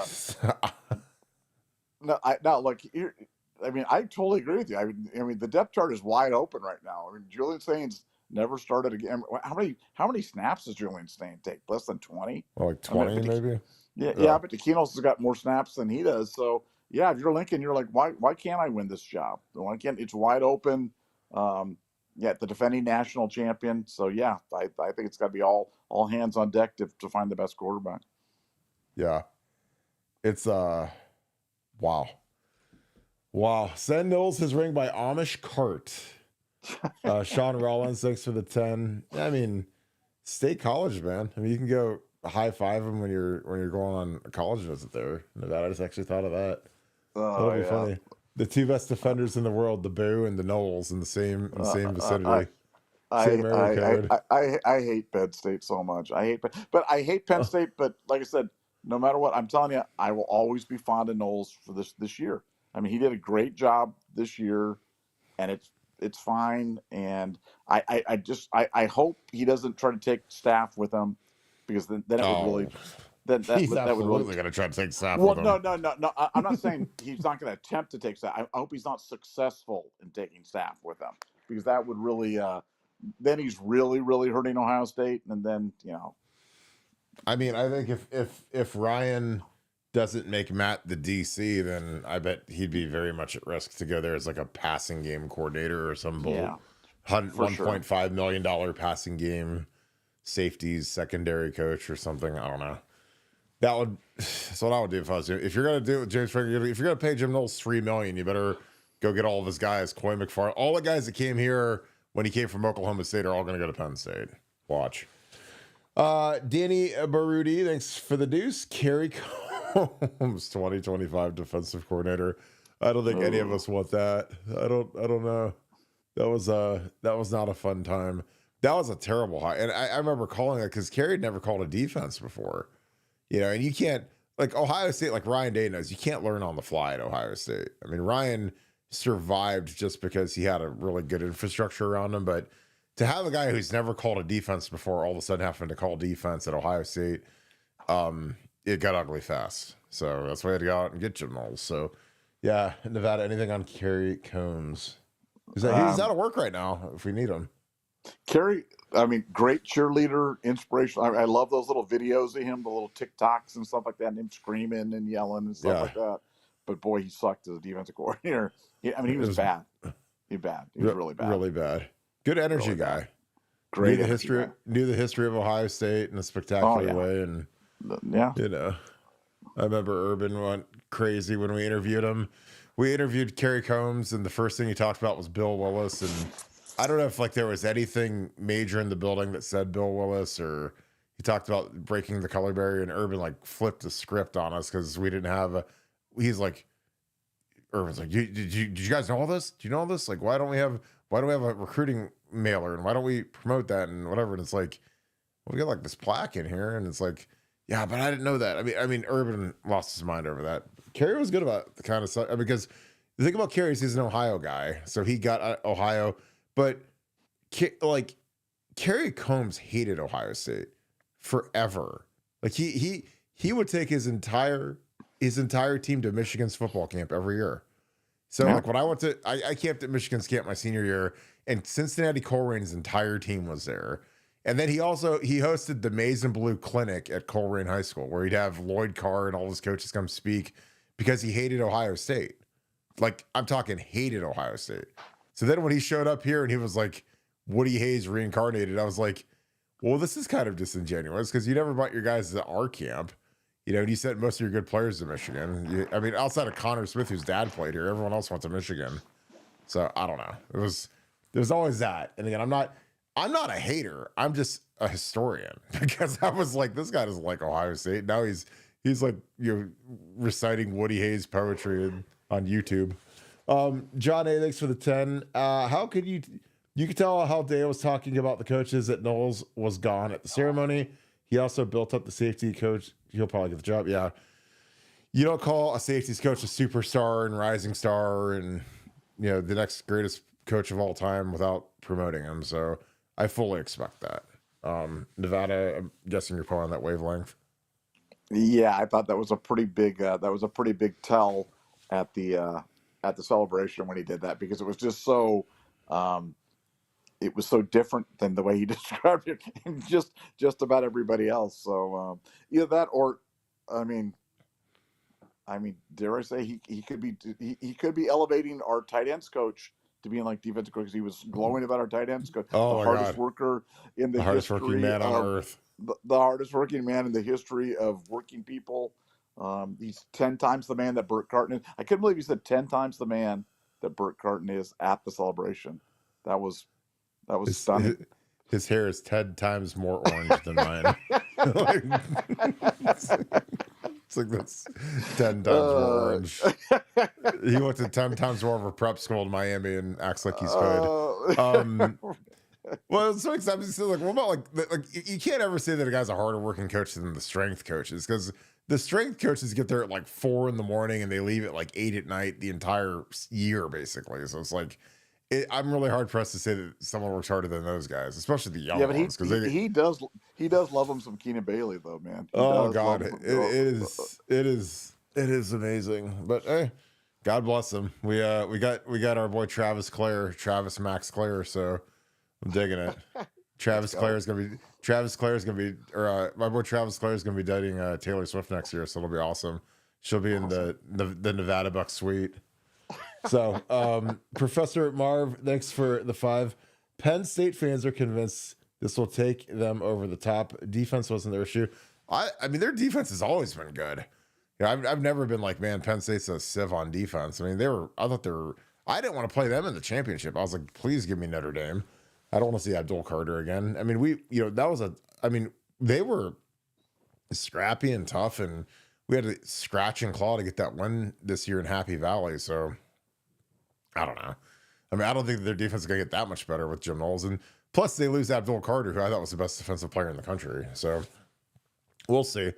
Speaker 2: I totally agree with you. I mean, the depth chart is wide open right now. I mean, Julian Sain's never started again. How many snaps does Julian Sain take? Less than 20?
Speaker 1: Well, like 20 maybe.
Speaker 2: Yeah, but the Keenholz has got more snaps than he does. So yeah, if you're Lincoln, you're like, why can't I win this job? Why can't it's wide open? Yeah, the defending national champion. So yeah, I think it's got to be all hands on deck to find the best quarterback.
Speaker 1: Yeah. It's wow. Wow. Send Knowles his ring by Amish cart. Sean Rollins, thanks for the 10. I mean, State College, man. I mean, you can go high five them when you're going on a college visit there. Nevada. I just actually thought of that. That'll be funny. The two best defenders in the world, the Boo and the Knowles, in the same vicinity. Same area code.
Speaker 2: I hate Penn State so much. I hate Penn State. But like I said, no matter what, I'm telling you, I will always be fond of Knowles for this year. I mean, he did a great job this year, and it's fine. And I hope he doesn't try to take staff with him, because then it would really.
Speaker 1: He's absolutely going to try to take staff with him.
Speaker 2: No. I'm not saying he's not going to attempt to take staff. I hope he's not successful in taking staff with him, because that would really. Then he's really, really hurting Ohio State, and then
Speaker 1: I mean, I think if Ryan doesn't make Matt the DC, then I bet he'd be very much at risk to go there as like a passing game coordinator or some bull.
Speaker 2: Yeah,
Speaker 1: $1.5 million passing game safeties secondary coach or something. I don't know. That's what I would do if I was you. If you're gonna do it with James Franklin, if you're gonna pay Jim Knowles $3 million, you better go get all of his guys. Coy McFarland, all the guys that came here when he came from Oklahoma State are all gonna go to Penn State. Watch. Danny Barudi, thanks for the deuce. Kerry Combs, 2025 defensive coordinator. I don't think any of us want that. I don't know. That was not a fun time. That was a terrible high. And I remember calling it because Kerry had never called a defense before. And you can't, like Ohio State, like Ryan Day knows, you can't learn on the fly at Ohio State. I mean, Ryan survived just because he had a really good infrastructure around him. But to have a guy who's never called a defense before all of a sudden having to call defense at Ohio State, it got ugly fast. So that's why I had to go out and get Jim Knowles. So, yeah, Nevada, anything on Kerry Combs? He's out of work right now if we need him.
Speaker 2: Kerry, I mean, great cheerleader, inspirational. I love those little videos of him, the little TikToks and stuff like that, and him screaming and yelling and stuff like that. But boy, he sucked as a defensive coordinator. He was bad. He was really bad.
Speaker 1: Really bad. Good energy
Speaker 2: really
Speaker 1: guy.
Speaker 2: Bad. Great
Speaker 1: knew the history of Ohio State in a spectacular way. And I remember Urban went crazy when we interviewed him. We interviewed Kerry Combs, and the first thing he talked about was Bill Willis. And I don't know if there was anything major in the building that said Bill Willis, or he talked about breaking the color barrier, and Urban flipped the script on us because we didn't have Urban's like, did you guys know all this? Do you know all this? Like, why don't we have a recruiting mailer, and why don't we promote that and whatever? And it's like, well, we got this plaque in here, and it's like, yeah, but I didn't know that. I mean, Urban lost his mind over that. Kerry was good about the kind of stuff, because the thing about Kerry is he's an Ohio guy, so he got Ohio. But Kerry Combs hated Ohio State forever. He would take his entire team to Michigan's football camp every year. So when I went to I camped at Michigan's camp my senior year, and Cincinnati Colerain's entire team was there. And then he hosted the Maize and Blue Clinic at Colerain High School, where he'd have Lloyd Carr and all his coaches come speak because he hated Ohio State. I'm talking hated Ohio State. So then when he showed up here and he was like Woody Hayes reincarnated, I was like, well, this is kind of disingenuous, because you never brought your guys to our camp. And you sent most of your good players to Michigan. Outside of Connor Smith, whose dad played here, everyone else went to Michigan. So I don't know. There's always that. And again, I'm not a hater. I'm just a historian, because I was like, this guy doesn't like Ohio State. Now he's reciting Woody Hayes poetry on YouTube. John A, thanks for the 10. How could you could tell how Dale was talking about the coaches that Knowles was gone at the ceremony. He also built up the safety coach. He'll probably get the job. Yeah. You don't call a safeties coach a superstar and rising star and, the next greatest coach of all time without promoting him. So I fully expect that. Nevada, I'm guessing you're probably on that wavelength.
Speaker 2: Yeah, I thought that was a pretty big tell at the celebration when he did that, because it was just so it was so different than the way he described it, and just about everybody else. So either that, or I mean, dare I say he could be elevating our tight ends coach to being like defensive coach, because he was glowing about our tight ends coach, the
Speaker 1: Oh my
Speaker 2: hardest
Speaker 1: God,
Speaker 2: worker in the
Speaker 1: the hardest working
Speaker 2: history
Speaker 1: man on
Speaker 2: of
Speaker 1: earth.
Speaker 2: the hardest working man in the history of working people. He's 10 times the man that Burt Carton is. I couldn't believe he said 10 times the man that Burt Carton is at the celebration. That was
Speaker 1: His,
Speaker 2: stunning.
Speaker 1: his hair is 10 times more orange than mine. Like, it's like that's 10 times more orange. He went to 10 times more of a prep school in Miami and acts like he's hood. Well, it's so exciting. So like, what about like you can't ever say that a guy's a harder working coach than the strength coaches, because the strength coaches get there at like 4 a.m. and they leave at like 8 p.m. the entire year, basically. So it's like, I'm really hard pressed to say that someone works harder than those guys, especially the young
Speaker 2: Yeah, but
Speaker 1: ones, because
Speaker 2: he does love him some Keenan Bailey though, man. He
Speaker 1: oh
Speaker 2: does
Speaker 1: God,
Speaker 2: love him.
Speaker 1: it is amazing. But hey, God bless him. We got our boy Travis Max Clare. So I'm digging it. Travis Clare is gonna be, or my boy Travis Clare is gonna be dating Taylor Swift next year, so it'll be awesome. She'll be in the Nevadabuck suite. So, Professor Marv, thanks for the 5. Penn State fans are convinced this will take them over the top. Defense wasn't their issue. I mean, their defense has always been good. Yeah, I've never been like, man, Penn State's a sieve on defense. I mean, I didn't want to play them in the championship. I was like, please give me Notre Dame. I don't want to see Abdul Carter again. I mean, they were scrappy and tough, and we had to scratch and claw to get that win this year in Happy Valley. So I don't know. I mean, I don't think their defense is going to get that much better with Jim Knowles. And plus, they lose Abdul Carter, who I thought was the best defensive player in the country. So we'll see.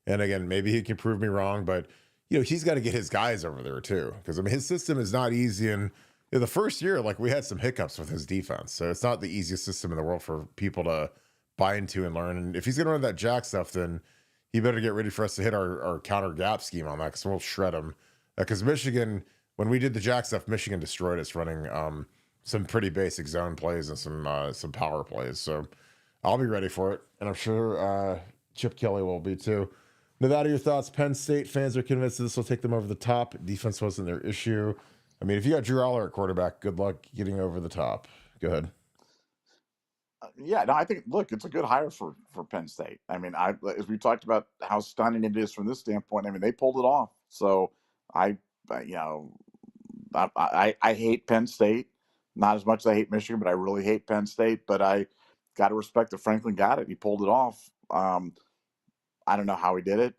Speaker 1: And again, maybe he can prove me wrong, but he's got to get his guys over there too, because I mean, his system is not easy. And the first year, like, we had some hiccups with his defense, so it's not the easiest system in the world for people to buy into and learn. And if he's going to run that jack stuff, then he better get ready for us to hit our counter gap scheme on that, because we'll shred him. Because Michigan, when we did the jack stuff, Michigan destroyed us running some pretty basic zone plays and some power plays. So I'll be ready for it, and I'm sure Chip Kelly will be too. Nevada, your thoughts? Penn State fans are convinced this will take them over the top. Defense wasn't their issue. I mean, if you got Drew Aller at quarterback, good luck getting over the top. Go ahead.
Speaker 2: Yeah, no, I think, look, it's a good hire for Penn State. I mean, as we talked about how stunning it is from this standpoint, I mean, they pulled it off. So I hate Penn State, not as much as I hate Michigan, but I really hate Penn State. But I got to respect that Franklin got it. He pulled it off. I don't know how he did it,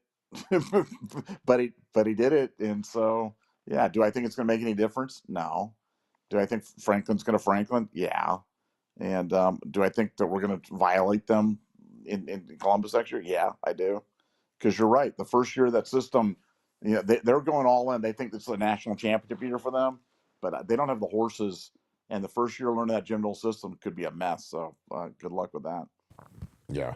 Speaker 2: but he did it. And so, yeah, do I think it's going to make any difference? No. Do I think Franklin's going to Franklin? Yeah. And do I think that we're going to violate them in Columbus next year? Yeah, I do. Because you're right. The first year of that system, they're going all in. They think this is a national championship year for them, but they don't have the horses. And the first year learning that Jim Knowles system could be a mess. So good luck with that.
Speaker 1: Yeah.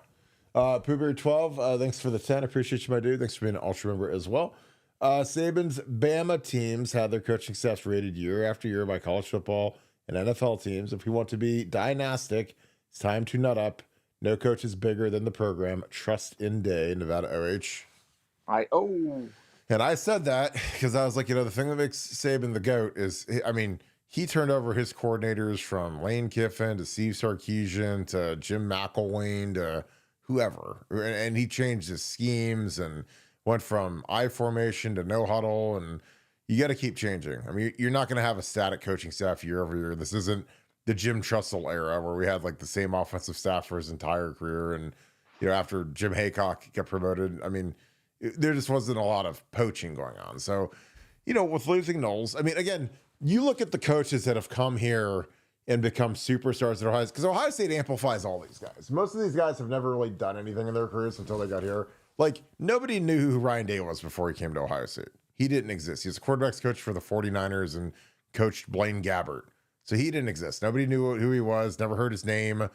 Speaker 1: Poohberry 12, thanks for the 10. Appreciate you, my dude. Thanks for being an ultra member as well. Saban's Bama teams had their coaching staffs rated year after year by college football and NFL teams. If we want to be dynastic, it's time to nut up. No coach is bigger than the program. Trust in day, Nevada OH. And I said that because I was like, the thing that makes Saban the GOAT is, I mean, he turned over his coordinators from Lane Kiffin to Steve Sarkisian to Jim McElwain to whoever. And he changed his schemes and went from I formation to no huddle. And you got to keep changing. I mean, you're not going to have a static coaching staff year over year. This isn't the Jim Tressel era where we had like the same offensive staff for his entire career. And, after Jim Haycock got promoted, I mean, there just wasn't a lot of poaching going on. So, with losing Knowles, I mean, again, you look at the coaches that have come here and become superstars at Ohio State, because Ohio State amplifies all these guys. Most of these guys have never really done anything in their careers until they got here. Like, nobody knew who Ryan Day was before he came to Ohio State. He didn't exist. He was a quarterback's coach for the 49ers and coached Blaine Gabbert. So he didn't exist. Nobody knew who he was, never heard his name.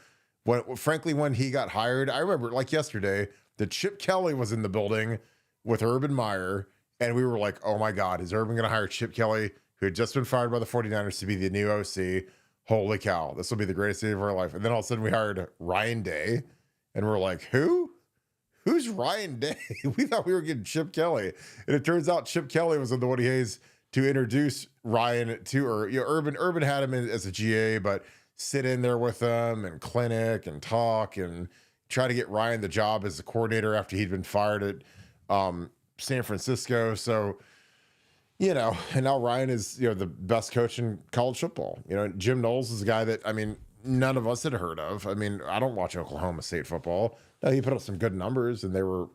Speaker 1: Frankly, when he got hired, I remember like yesterday that Chip Kelly was in the building with Urban Meyer, and we were like, oh my God, is Urban going to hire Chip Kelly, who had just been fired by the 49ers, to be the new OC? Holy cow, this will be the greatest day of our life. And then all of a sudden we hired Ryan Day, and we're like, who? who's Ryan Day? We thought we were getting Chip Kelly. And it turns out Chip Kelly was in the Woody Hayes to introduce Ryan to, or Urban had him as a GA, but sit in there with them and clinic and talk and try to get Ryan the job as the coordinator after he'd been fired at San Francisco. So, and now Ryan is, the best coach in college football. Jim Knowles is a guy that, none of us had heard of. I don't watch Oklahoma State football. Now, he put up some good numbers and they were,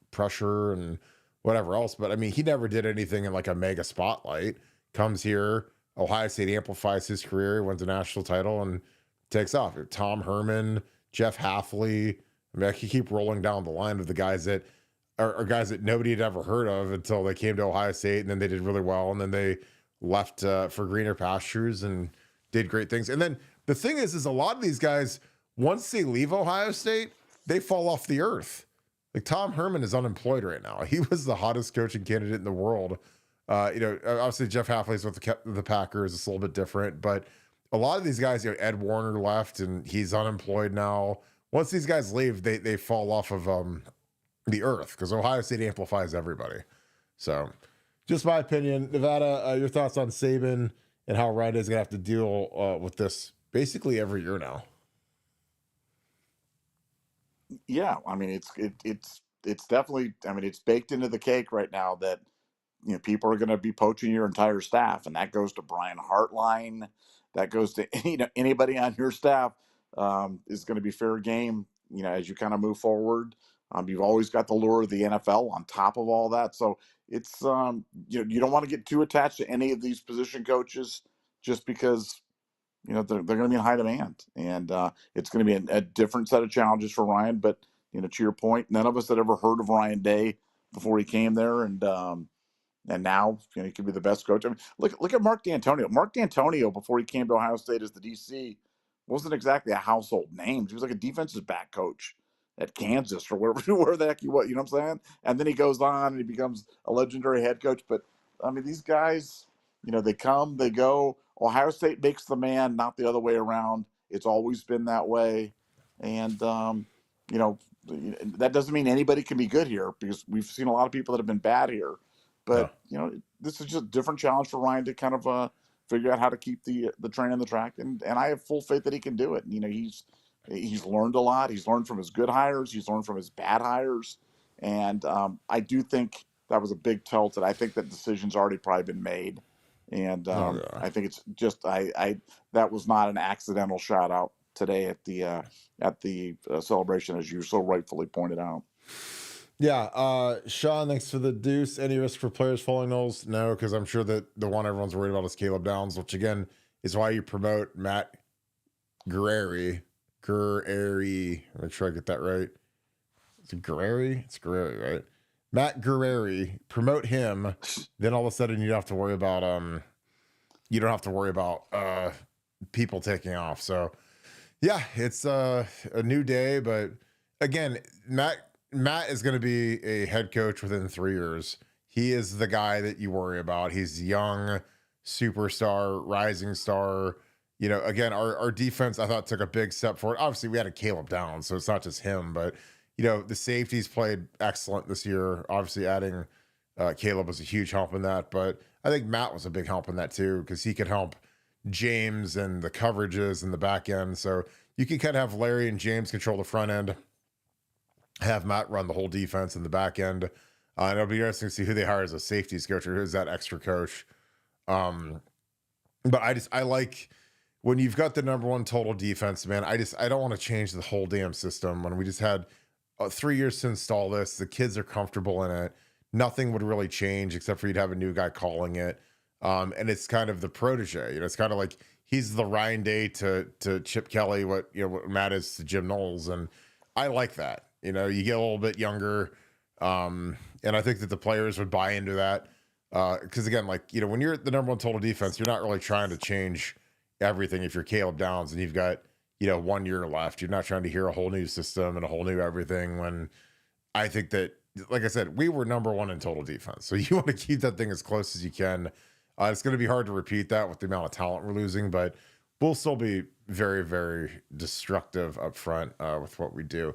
Speaker 1: pressure and whatever else. But he never did anything in like a mega spotlight. Comes here, Ohio State amplifies his career, wins a national title and takes off. Tom Herman, Jeff Hafley. I could keep rolling down the line of the guys that are guys that nobody had ever heard of until they came to Ohio State, and then they did really well, and then they left for greener pastures and did great things. And then the thing is a lot of these guys, once they leave Ohio State, they fall off the earth. Like Tom Herman is unemployed right now. He was the hottest coaching candidate in the world. Obviously Jeff Hafley's with the Packers. It's a little bit different, but a lot of these guys, Ed Warner left and he's unemployed now. Once these guys leave, they fall off of the earth because Ohio State amplifies everybody. So just my opinion. Nevada, your thoughts on Saban and how Ryan is going to have to deal with this basically every year now.
Speaker 2: Yeah, it's definitely, it's baked into the cake right now that people are going to be poaching your entire staff, and that goes to Brian Hartline, that goes to anybody on your staff is going to be fair game. As you kind of move forward, you've always got the lure of the NFL on top of all that, so it's you don't want to get too attached to any of these position coaches just because they're going to be in high demand, and it's going to be a different set of challenges for Ryan. But to your point, none of us had ever heard of Ryan Day before he came there, and now he could be the best coach. Look at Mark D'Antonio. Mark D'Antonio, before he came to Ohio State as the DC, wasn't exactly a household name. He was like a defensive back coach at Kansas or where the heck he was. You know what I'm saying? And then he goes on and he becomes a legendary head coach. But these guys, they come, they go. Ohio State makes the man, not the other way around. It's always been that way. And, that doesn't mean anybody can be good here because we've seen a lot of people that have been bad here. But, this is just a different challenge for Ryan to kind of figure out how to keep the train on the track. And I have full faith that he can do it. He's learned a lot. He's learned from his good hires. He's learned from his bad hires. And I do think that was a big tilt. And I think that decision's already probably been made. And I think it's just that was not an accidental shout out today at the celebration, as you so rightfully pointed out.
Speaker 1: Yeah, Sean, thanks for the deuce. Any risk for players falling Knowles? No, because I'm sure that the one everyone's worried about is Caleb Downs, which again is why you promote Matt Guerreri. I'm sure I get that right. Is it Guerreri? It's Guerreri, right? Matt Guerreri, promote him. Then all of a sudden you don't have to worry about people taking off. So yeah, it's a new day, but again, Matt is going to be a head coach within 3 years. He is the guy that you worry about. He's young, superstar, rising star. Again, our defense, I thought, took a big step forward. Obviously, we had a Caleb Downs, so it's not just him, but the safeties played excellent this year. Obviously, adding Caleb was a huge help in that, but I think Matt was a big help in that too, because he could help James and the coverages and the back end. So you can kind of have Larry and James control the front end, have Matt run the whole defense in the back end. And it'll be interesting to see who they hire as a safeties coach or who's that extra coach. But I like when you've got the number one total defense, man. I don't want to change the whole damn system. When we just had 3 years to install this, the kids are comfortable in it. Nothing would really change except for you'd have a new guy calling it. And it's kind of the protege. It's kind of like he's the Ryan Day to Chip Kelly, what Matt is to Jim Knowles, and I like that. You get a little bit younger, and I think that the players would buy into that. Because again, when you're the number one total defense, you're not really trying to change everything. If you're Caleb Downs and you've got 1 year left, you're not trying to hear a whole new system and a whole new everything. When I think that, like I said, we were number one in total defense, so you want to keep that thing as close as you can. It's going to be hard to repeat that with the amount of talent we're losing, but we'll still be very, very destructive up front with what we do.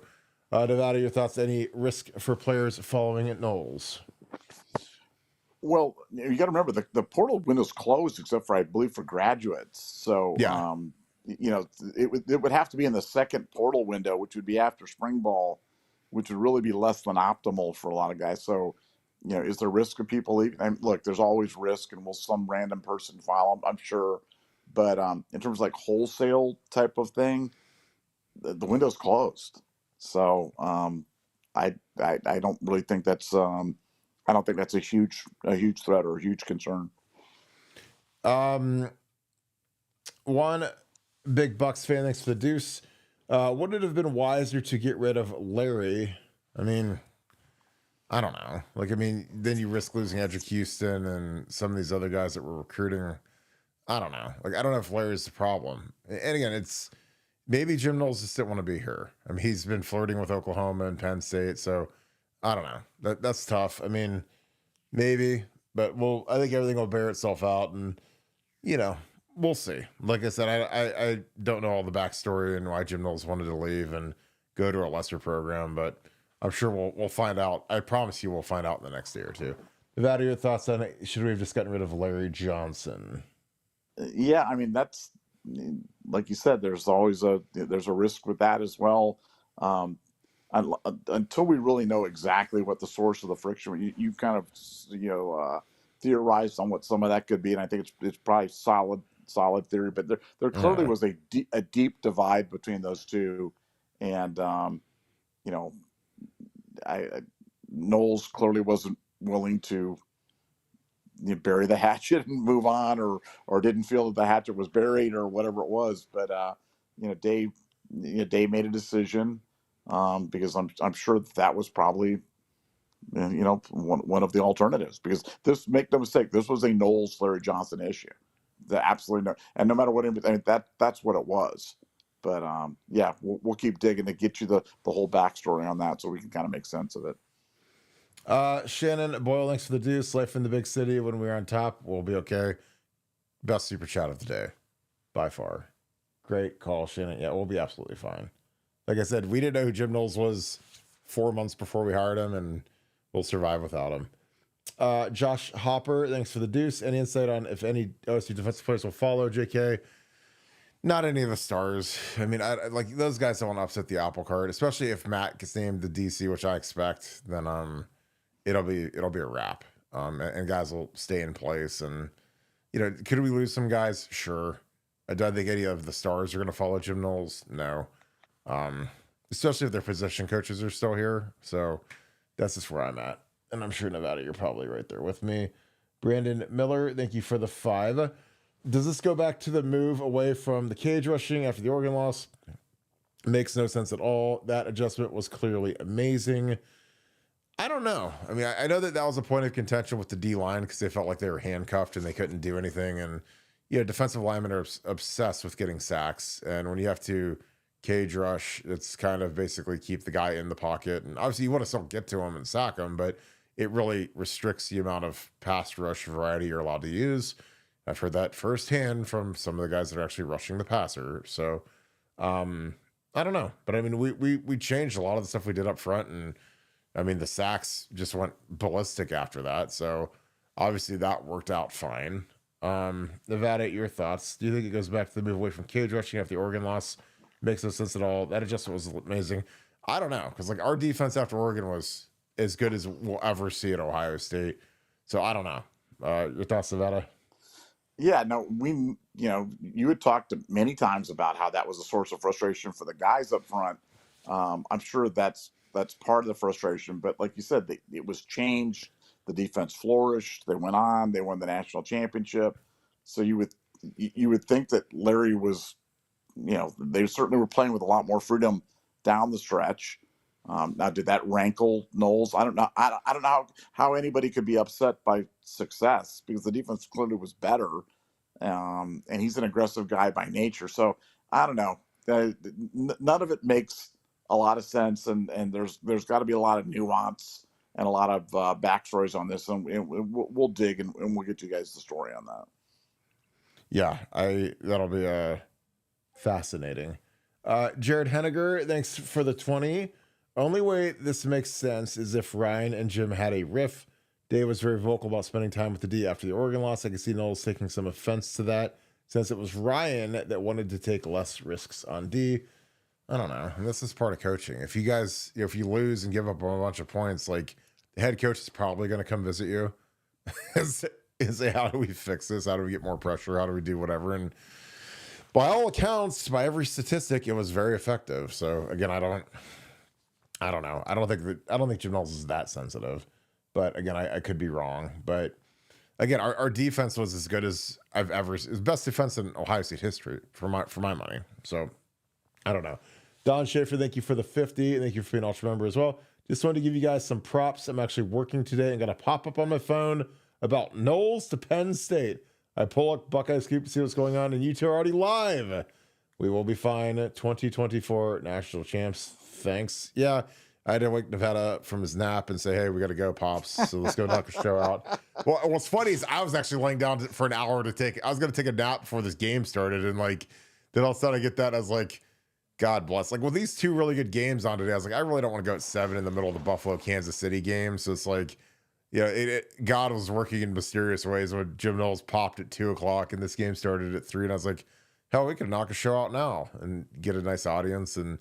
Speaker 1: Nevada, your thoughts? Any risk for players following at Knowles?
Speaker 2: Well, you got to remember the portal window's closed except for, I believe, for graduates. So,
Speaker 1: Yeah.
Speaker 2: it would have to be in the second portal window, which would be after spring ball, which would really be less than optimal for a lot of guys. So, is there risk of people leaving? And look, there's always risk, and will some random person file them? I'm sure. But in terms of like wholesale type of thing, the window's closed. So I don't really think that's I don't think that's a huge threat or a huge concern.
Speaker 1: One big Bucks fan, thanks for the deuce. Would it have been wiser to get rid of Larry? I mean, I don't know. Then you risk losing Edric Houston and some of these other guys that were recruiting. I don't know. I don't know if Larry's the problem. And again, it's maybe Jim Knowles just didn't want to be here. He's been flirting with Oklahoma and Penn State, so I don't know. That's tough. Maybe, but I think everything will bear itself out, and we'll see. Like I said, I don't know all the backstory and why Jim Knowles wanted to leave and go to a lesser program, but I'm sure we'll find out. I promise you, we'll find out in the next day or two. Nevada, your thoughts on it? Should we have just gotten rid of Larry Johnson?
Speaker 2: Yeah, that's like you said. There's always a risk with that as well. Until we really know exactly what the source of the friction, you kind of theorized on what some of that could be, and I think it's probably solid theory. But there clearly was a deep divide between those two, and Knowles clearly wasn't willing to bury the hatchet and move on, or didn't feel that the hatchet was buried or whatever it was. But Dave made a decision, because I'm sure that was probably one of the alternatives, because make no mistake, this was a Knowles Larry Johnson issue. Absolutely no, and no matter what, that's what it was. But yeah, we'll keep digging to get you the whole backstory on that, so we can kind of make sense of it.
Speaker 1: Shannon Boyle, thanks for the deuce. Life in the big city, when we're on top, we'll be okay. Best super chat of the day, by far. Great call, Shannon. Yeah, we'll be absolutely fine. Like I said, we didn't know who Jim Knowles was 4 months before we hired him, and we'll survive without him. Josh Hopper, thanks for the deuce. Any insight on if any OSU defensive players will follow JK? Not any of the stars. I like those guys don't want to upset the apple cart, especially if Matt gets named the DC, which I expect. Then it'll be a wrap. And guys will stay in place. And could we lose some guys? Sure. I don't think any of the stars are going to follow Jim Knowles. No. Especially if their position coaches are still here. So that's just where I'm at. And I'm sure, Nevada, you're probably right there with me. Brandon Miller, thank you for the 5. Does this go back to the move away from the cage rushing after the Oregon loss? Makes no sense at all. That adjustment was clearly amazing. I don't know. I know that was a point of contention with the D-line because they felt like they were handcuffed and they couldn't do anything. And, defensive linemen are obsessed with getting sacks. And when you have to cage rush, it's kind of basically keep the guy in the pocket. And obviously you want to still get to him and sack him, but it really restricts the amount of pass rush variety you're allowed to use. I've heard that firsthand from some of the guys that are actually rushing the passer. So I don't know. But we changed a lot of the stuff we did up front, and the sacks just went ballistic after that. So obviously that worked out fine. Nevada, your thoughts? Do you think it goes back to the move away from cage rushing after the Oregon loss? Makes no sense at all. That adjustment was amazing. I don't know, because our defense after Oregon was as good as we'll ever see at Ohio State. So I don't know. Your thoughts, Nevada?
Speaker 2: Yeah, no, you had talked many times about how that was a source of frustration for the guys up front. I'm sure that's part of the frustration, but like you said, it was changed. The defense flourished. They went on. They won the national championship. So you would think that Larry was, they certainly were playing with a lot more freedom down the stretch. Now, did that rankle Knowles? I don't know. I don't know how anybody could be upset by success, because the defense clearly was better, and he's an aggressive guy by nature. So I don't know. None of it makes a lot of sense, and there's got to be a lot of nuance and a lot of backstories on this, and we'll dig and we'll get you guys the story on that.
Speaker 1: Yeah, that'll be fascinating. Jared Henniger, thanks for the 20. Only way this makes sense is if Ryan and Jim had a riff. Dave was very vocal about spending time with the D after the Oregon loss. I can see Knowles taking some offense to that, since it was Ryan that wanted to take less risks on D. I don't know. And this is part of coaching. If you guys, if you lose and give up a bunch of points, like the head coach is probably going to come visit you and say, how do we fix this? How do we get more pressure? How do we do whatever? And by all accounts, by every statistic, it was very effective. So again, I don't know. I don't think Jim Knowles is that sensitive, but again, I could be wrong. But again, our defense was as good as I've ever. It was best defense in Ohio State history for my money. So I don't know. Don Schaefer, thank you for the 50, and thank you for being an ultra member as well. Just wanted to give you guys some props. I'm actually working today and got a pop up on my phone about Knowles to Penn State. I pull up Buckeye Scoop to see what's going on, and you two are already live. We will be fine. 2024 national champs. Thanks. Yeah, I had to wake Nevada up from his nap and say, hey, we got to go, Pops. So let's go knock the show out. Well, what's funny is I was actually laying down for an hour I was going to take a nap before this game started. And like, then all of a sudden I get that. I was like, God bless. Like, with these two really good games on today, I was like, I really don't want to go at 7 in the middle of the Buffalo Kansas City game. So it's like, yeah, God was working in mysterious ways when Jim Knowles popped at 2:00 and this game started at 3. And I was like, hell, we could knock a show out now and get a nice audience and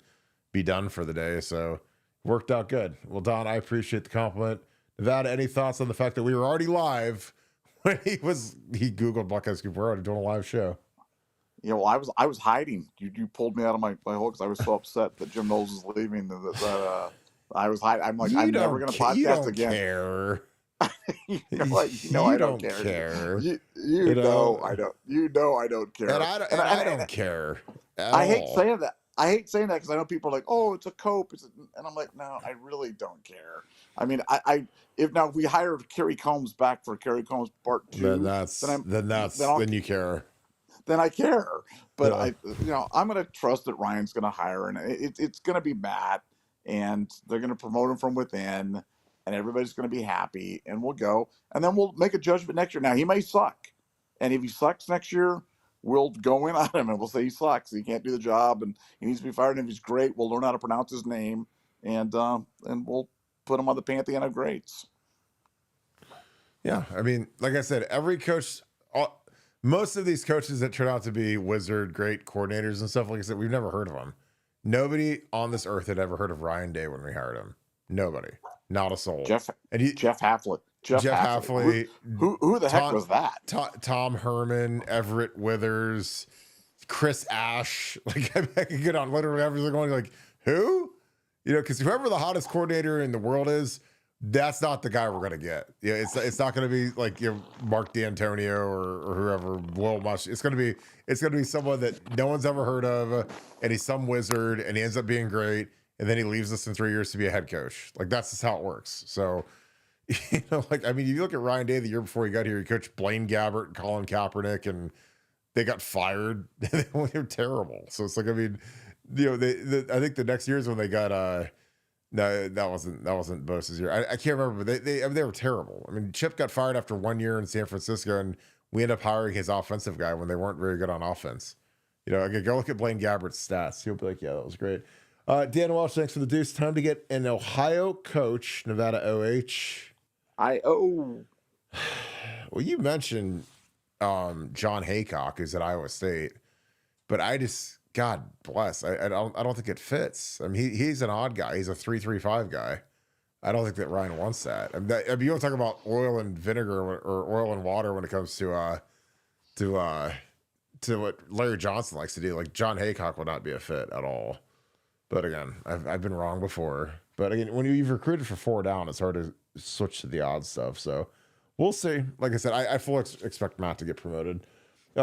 Speaker 1: be done for the day. So worked out good. Well, Don, I appreciate the compliment. Nevada, any thoughts on the fact that we were already live when he Googled Buckeye Scoop? We're already doing a live show.
Speaker 2: Yeah, well, I was hiding. You pulled me out of my hole because I was so upset that Jim Knowles was leaving. That I was hiding. I'm like, I'm never going to podcast again.
Speaker 1: Care.
Speaker 2: I don't care. You know I don't. You know I don't care.
Speaker 1: And I don't care.
Speaker 2: I hate saying that. Because I know people are like, "Oh, it's a cope," and I'm like, "No, I really don't care." I mean, if we hired Kerry Combs back for Kerry Combs Part 2, then you care. Then I care. But yeah. I'm going to trust that Ryan's going to hire, and it's going to be Matt, and they're going to promote him from within, and everybody's going to be happy, and we'll go, and then we'll make a judgment next year. Now he may suck, and if he sucks next year, we'll go in on him and we'll say he sucks. He can't do the job and he needs to be fired. And if he's great, we'll learn how to pronounce his name and we'll put him on the Pantheon of Greats.
Speaker 1: Yeah. I mean, like I said, every coach, most of these coaches that turn out to be wizard, great coordinators and stuff, like I said, we've never heard of them. Nobody on this earth had ever heard of Ryan Day when we hired him. Nobody. Not a soul.
Speaker 2: Jeff Hafley. Jeff Hafley. Who the heck was that?
Speaker 1: Tom Herman, Everett Withers, Chris Ash. Like, I could get on literally everything going like, who? Because whoever the hottest coordinator in the world is, that's not the guy we're gonna get. Yeah, it's not gonna be like Mark D'Antonio or whoever. Will Mush. It's gonna be someone that no one's ever heard of, and he's some wizard, and he ends up being great, and then he leaves us in 3 years to be a head coach. Like, that's just how it works. So. I mean, you look at Ryan Day the year before he got here, he coached Blaine Gabbert and Colin Kaepernick, and they got fired. They were terrible. So it's like, I mean, I think the next year is when they got, no, that wasn't Bosa's year. I can't remember, but they were terrible. I mean, Chip got fired after 1 year in San Francisco, and we ended up hiring his offensive guy when they weren't very good on offense. Go look at Blaine Gabbert's stats. He'll be like, yeah, that was great. Dan Walsh, thanks for the deuce. Time to get an Ohio coach, Nevada OH.
Speaker 2: Well,
Speaker 1: you mentioned John Haycock, who's at Iowa State, but God bless, I don't think it fits. I mean, he's an odd guy. He's a 3-3-5 guy. I don't think that Ryan wants that. I mean, you don't talk about oil and vinegar or oil and water when it comes to what Larry Johnson likes to do. Like, John Haycock would not be a fit at all. But again, I've been wrong before. But again, when you've recruited for 4 down, it's hard to switch to the odd stuff. So we'll see. Like I said, I fully expect Matt to get promoted.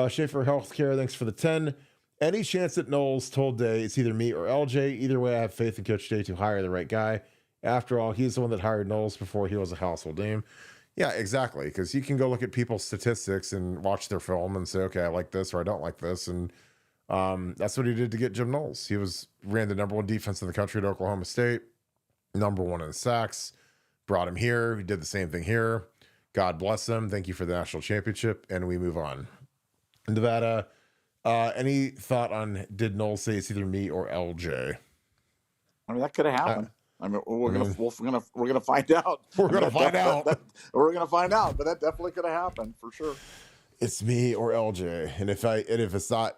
Speaker 1: Schaefer Healthcare, thanks for the 10. Any chance that Knowles told Day it's either me or LJ? Either way, I have faith in Coach Day to hire the right guy. After all, he's the one that hired Knowles before he was a household name. Yeah, exactly. Because you can go look at people's statistics and watch their film and say, okay, I like this or I don't like this. And that's what he did to get Jim Knowles. He ran the number 1 defense in the country at Oklahoma State, number 1 in sacks, brought him here. He did the same thing here. God bless him. Thank you for the national championship. And we move on. Nevada, any thought on did Knowles say it's either me or LJ?
Speaker 2: I mean, that could have happened. I mean, we're gonna find out.
Speaker 1: We're gonna find out.
Speaker 2: We're gonna find out, but that definitely could have happened for sure.
Speaker 1: It's me or LJ, and if it's not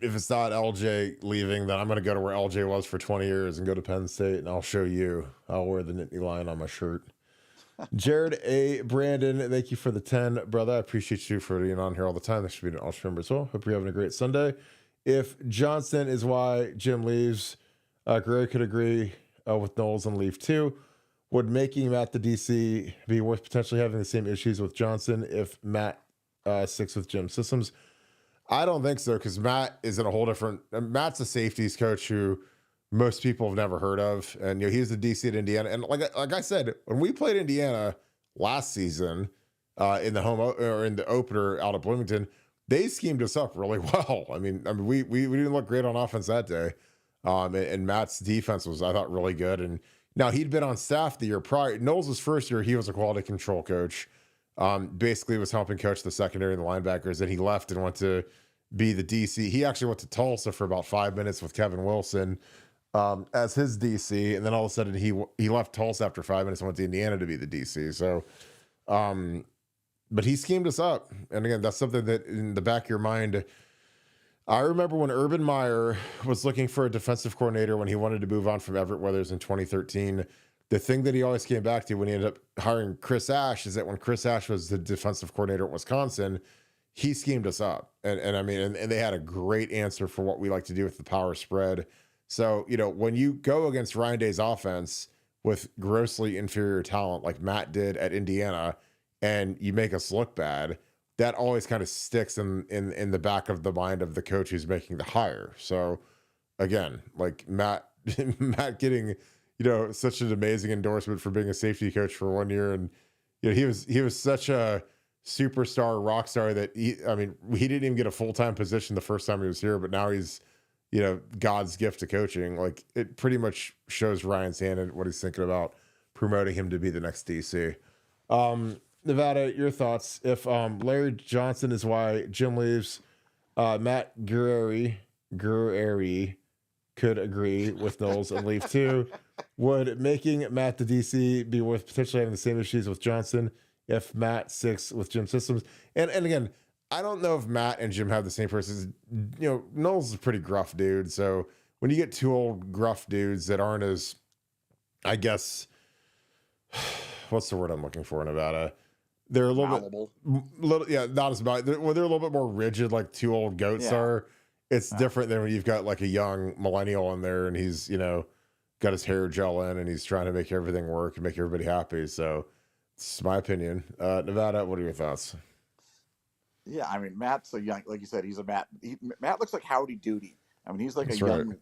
Speaker 1: LJ leaving, then I'm gonna go to where LJ was for 20 years and go to Penn State, and I'll show you. I'll wear the Nittany Lion on my shirt. Jared A. Brandon, thank you for the 10, brother. I appreciate you for being on here all the time. This should be an ultra member as well. Hope you're having a great Sunday. If Johnson is why Jim leaves, Guerreri could agree with Knowles and leave too. Would making Matt the DC be worth potentially having the same issues with Johnson if Matt sticks with Jim systems? I don't think so, because Matt is in a whole different. Matt's a safeties coach who most people have never heard of, and he's the DC at Indiana. And like I said, when we played Indiana last season in the opener out of Bloomington, they schemed us up really well. I mean, we didn't look great on offense that day, and Matt's defense was, I thought, really good. And now he'd been on staff the year prior. Knowles' first year, he was a quality control coach. Basically was helping coach the secondary and the linebackers, and he left and went to be the DC. He actually went to Tulsa for about 5 minutes with Kevin Wilson as his DC, and then all of a sudden he left Tulsa after 5 minutes and went to Indiana to be the DC. So, but he schemed us up, and again, that's something that in the back of your mind. I remember when Urban Meyer was looking for a defensive coordinator when he wanted to move on from Everett Weathers in 2013. The thing that he always came back to when he ended up hiring Chris Ash is that when Chris Ash was the defensive coordinator at Wisconsin, he schemed us up. And they had a great answer for what we like to do with the power spread. So, when you go against Ryan Day's offense with grossly inferior talent like Matt did at Indiana, and you make us look bad, that always kind of sticks in the back of the mind of the coach who's making the hire. So again, like Matt getting, such an amazing endorsement for being a safety coach for 1 year. And, he was such a superstar, rock star that he didn't even get a full-time position the first time he was here, but now he's, God's gift to coaching. Like, it pretty much shows Ryan's hand and what he's thinking about promoting him to be the next DC. Nevada, your thoughts. If Larry Johnson is why Jim leaves, Matt Guerreri could agree with Knowles and leave too. Would making Matt the DC be worth potentially having the same issues with Johnson if Matt sticks with Jim systems? And again, I don't know if Matt and Jim have the same person. Knowles is a pretty gruff dude. So when you get two old gruff dudes that aren't as, I guess, what's the word I'm looking for, Nevada? They're a little bit, not as bad. They're a little bit more rigid, like two old goats are. It's different than when you've got like a young millennial in there and he's, got his hair gel in and he's trying to make everything work and make everybody happy. So it's my opinion. Nevada, what are your thoughts?
Speaker 2: Yeah, I mean, Matt's a young, like you said, he's a Matt. Matt looks like Howdy Doody. I mean, he's like young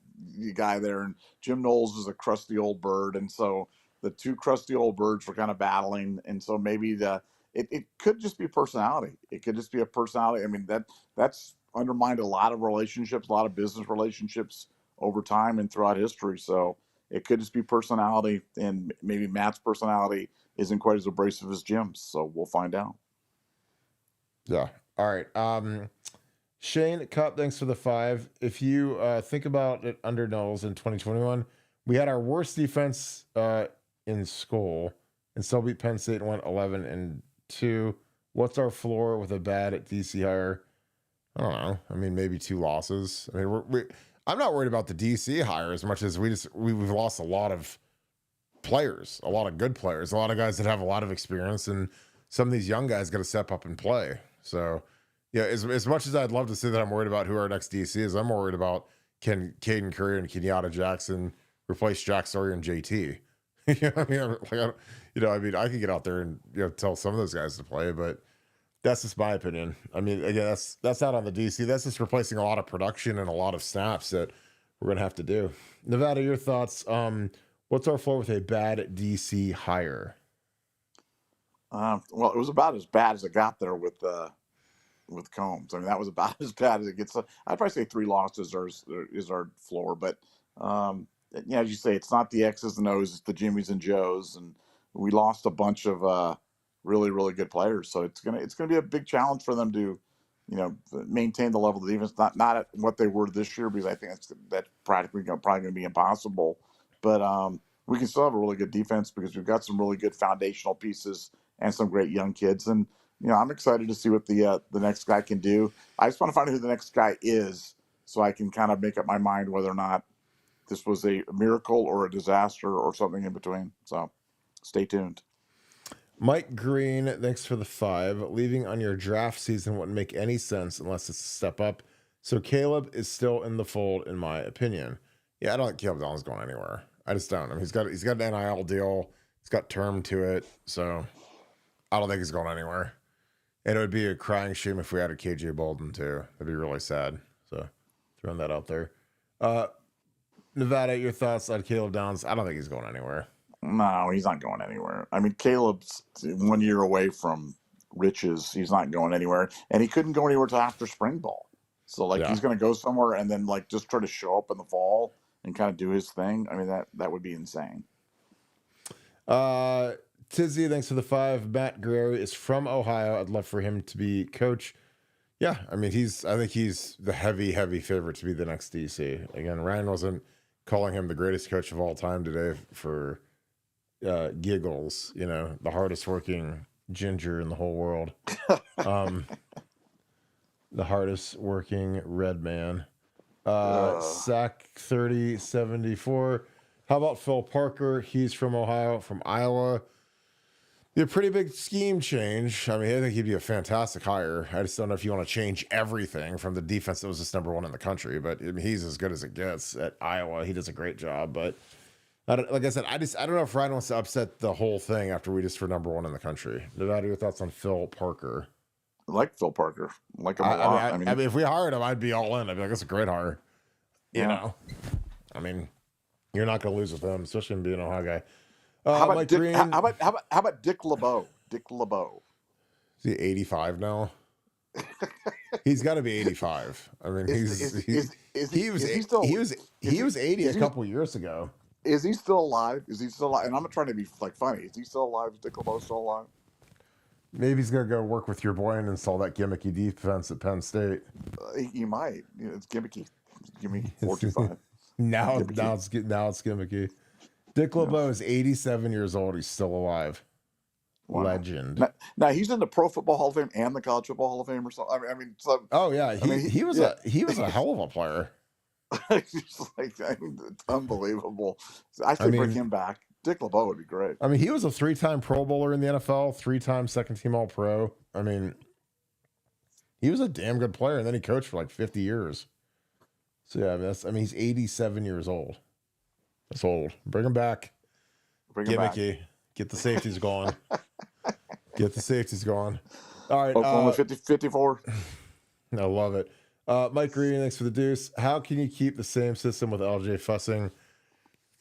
Speaker 2: guy there, and Jim Knowles is a crusty old bird, and so the two crusty old birds were kind of battling, and so maybe it could just be personality. It could just be a personality. I mean, that's undermined a lot of relationships, a lot of business relationships over time and throughout history. So it could just be personality, and maybe Matt's personality isn't quite as abrasive as Jim's. So we'll find out.
Speaker 1: Yeah. All right. Shane Cup, thanks for the 5. If you think about it under Knowles in 2021, we had our worst defense in school and still beat Penn State and went 11-2. What's our floor with a bad at DC hire? I don't know. I mean, maybe 2 losses. I mean, I'm not worried about the DC hire as much as we've lost a lot of players, a lot of good players, a lot of guys that have a lot of experience, and some of these young guys got to step up and play. So, yeah, as much as I'd love to say that I'm worried about who our next DC is, I'm worried about can Caden Curry and Kenyatta Jackson replace Jack Sawyer and JT. I could get out there and tell some of those guys to play, but that's just my opinion. I mean, again, that's not on the DC. That's just replacing a lot of production and a lot of snaps that we're gonna have to do. Nevada, your thoughts? What's our floor with a bad DC hire?
Speaker 2: Well, it was about as bad as it got there with Combs. I mean, that was about as bad as it gets. I'd probably say 3 losses is our floor, but as you say, it's not the X's and O's, it's the Jimmys and Joes, and we lost a bunch of really, really good players. So it's gonna be a big challenge for them to, maintain the level of the defense. Not at what they were this year, because I think that's probably gonna be impossible. But we can still have a really good defense because we've got some really good foundational pieces and some great young kids. And I'm excited to see what the next guy can do. I just want to find out who the next guy is, so I can kind of make up my mind whether or not this was a miracle or a disaster or something in between. So, stay tuned.
Speaker 1: Mike Greene, thanks for the 5. Leaving on your draft season wouldn't make any sense unless it's a step up. So Caleb is still in the fold, in my opinion. Yeah, I don't think Caleb Downs going anywhere. I just don't. I mean, he's got an NIL deal. He's got term to it. So I don't think he's going anywhere. And it would be a crying shame if we added KJ Bolden too. That'd be really sad. So throwing that out there. Nevada, your thoughts on Caleb Downs? I don't think he's going anywhere.
Speaker 2: No, he's not going anywhere. I mean, Caleb's 1 year away from riches. He's not going anywhere. And he couldn't go anywhere till after spring ball. So, he's going to go somewhere and then, just try to show up in the fall and kind of do his thing. I mean, that would be insane.
Speaker 1: Tizzy, thanks for the 5. Matt Guerreri is from Ohio. I'd love for him to be coach. Yeah, I mean, I think he's the heavy favorite to be the next DC. Again, Ryan wasn't calling him the greatest coach of all time today for giggles, the hardest working ginger in the whole world. The hardest working red man. Sack 3074. How about Phil Parker? He's from Ohio, from Iowa. Be a pretty big scheme change. I mean, I think he'd be a fantastic hire. I just don't know if you want to change everything from the defense that was just number 1 in the country, but I mean, he's as good as it gets at Iowa. He does a great job, but like I said, I don't know if Ryan wants to upset the whole thing after we just were number 1 in the country. Nevada, your thoughts on Phil Parker?
Speaker 2: I like Phil Parker. I like him a lot.
Speaker 1: I mean, if we hired him, I'd be all in. I'd be like, that's a great hire.
Speaker 2: Yeah.
Speaker 1: I mean, you're not going to lose with him, especially him being an Ohio guy.
Speaker 2: How
Speaker 1: about
Speaker 2: Dick LeBeau? Dick LeBeau.
Speaker 1: Is he 85 now? He's got to be 85. I mean, he was 80 a couple years ago.
Speaker 2: Is he still alive? And I'm not trying to be funny. Is he still alive? Is Dick LeBeau still alive?
Speaker 1: Maybe he's gonna go work with your boy and install that gimmicky defense at Penn State.
Speaker 2: He might. It's gimmicky. Give me 425.
Speaker 1: now it's gimmicky. Dick LeBeau is 87 years old. He's still alive. Wow. Legend.
Speaker 2: Now he's in the Pro Football Hall of Fame and the College Football Hall of Fame or something. I mean,
Speaker 1: oh yeah, he was a hell of a player.
Speaker 2: It's unbelievable. I should bring him back. Dick LeBeau would be great.
Speaker 1: I mean, he was a 3-time Pro Bowler in the NFL, 3-time second-team All-Pro. I mean, he was a damn good player, and then he coached for 50 years. So yeah, he's 87 years old. That's old. Bring him back. Gimmicky. Get the safeties going. Get the safeties going. All right.
Speaker 2: Oklahoma 54.
Speaker 1: I love it. Mike Greene, thanks for the deuce. How can you keep the same system with LJ fussing?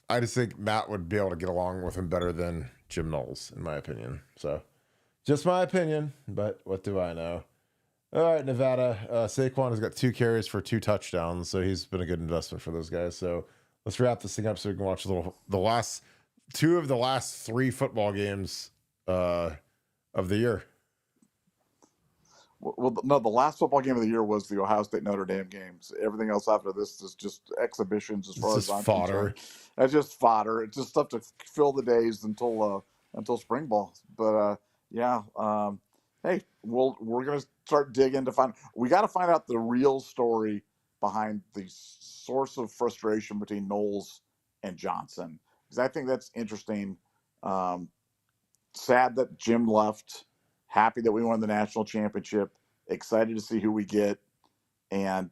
Speaker 1: I just think Matt would be able to get along with him better than Jim Knowles, in my opinion. So, just my opinion, but what do I know? All right, Nevada. Saquon has got 2 carries for 2 touchdowns, so he's been a good investment for those guys. So, let's wrap this thing up so we can watch the last 2 of the last 3 football games of the year.
Speaker 2: Well, no, the last football game of the year was the Ohio State Notre Dame games. Everything else after this is just exhibitions, as far as I'm concerned. That's just fodder. It's just stuff to fill the days until spring ball. But hey, we're gonna start digging to find. We got to find out the real story behind the source of frustration between Knowles and Johnson, because I think that's interesting. Sad that Jim left. Happy that we won the national championship. Excited to see who we get. And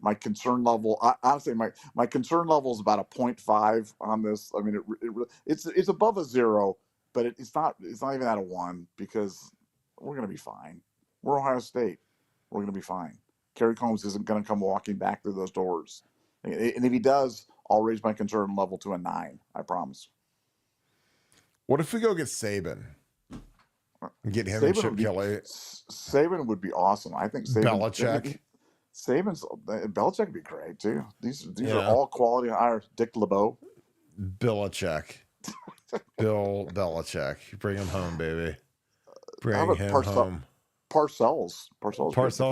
Speaker 2: my concern level, honestly, my concern level is about a 0.5 on this. I mean, it's above a 0, but it's not even at a 1, because we're going to be fine. We're Ohio State. We're going to be fine. Kerry Combs isn't going to come walking back through those doors. And if he does, I'll raise my concern level to a 9. I promise.
Speaker 1: What if we go get Saban? Get him and Chip Kelly.
Speaker 2: Saban would be awesome. I think
Speaker 1: Belichick.
Speaker 2: Belichick would be great too. These are all quality hires. Dick LeBeau.
Speaker 1: Belichick. Bill Belichick. Bring him home, baby. Bring him home.
Speaker 2: Parcells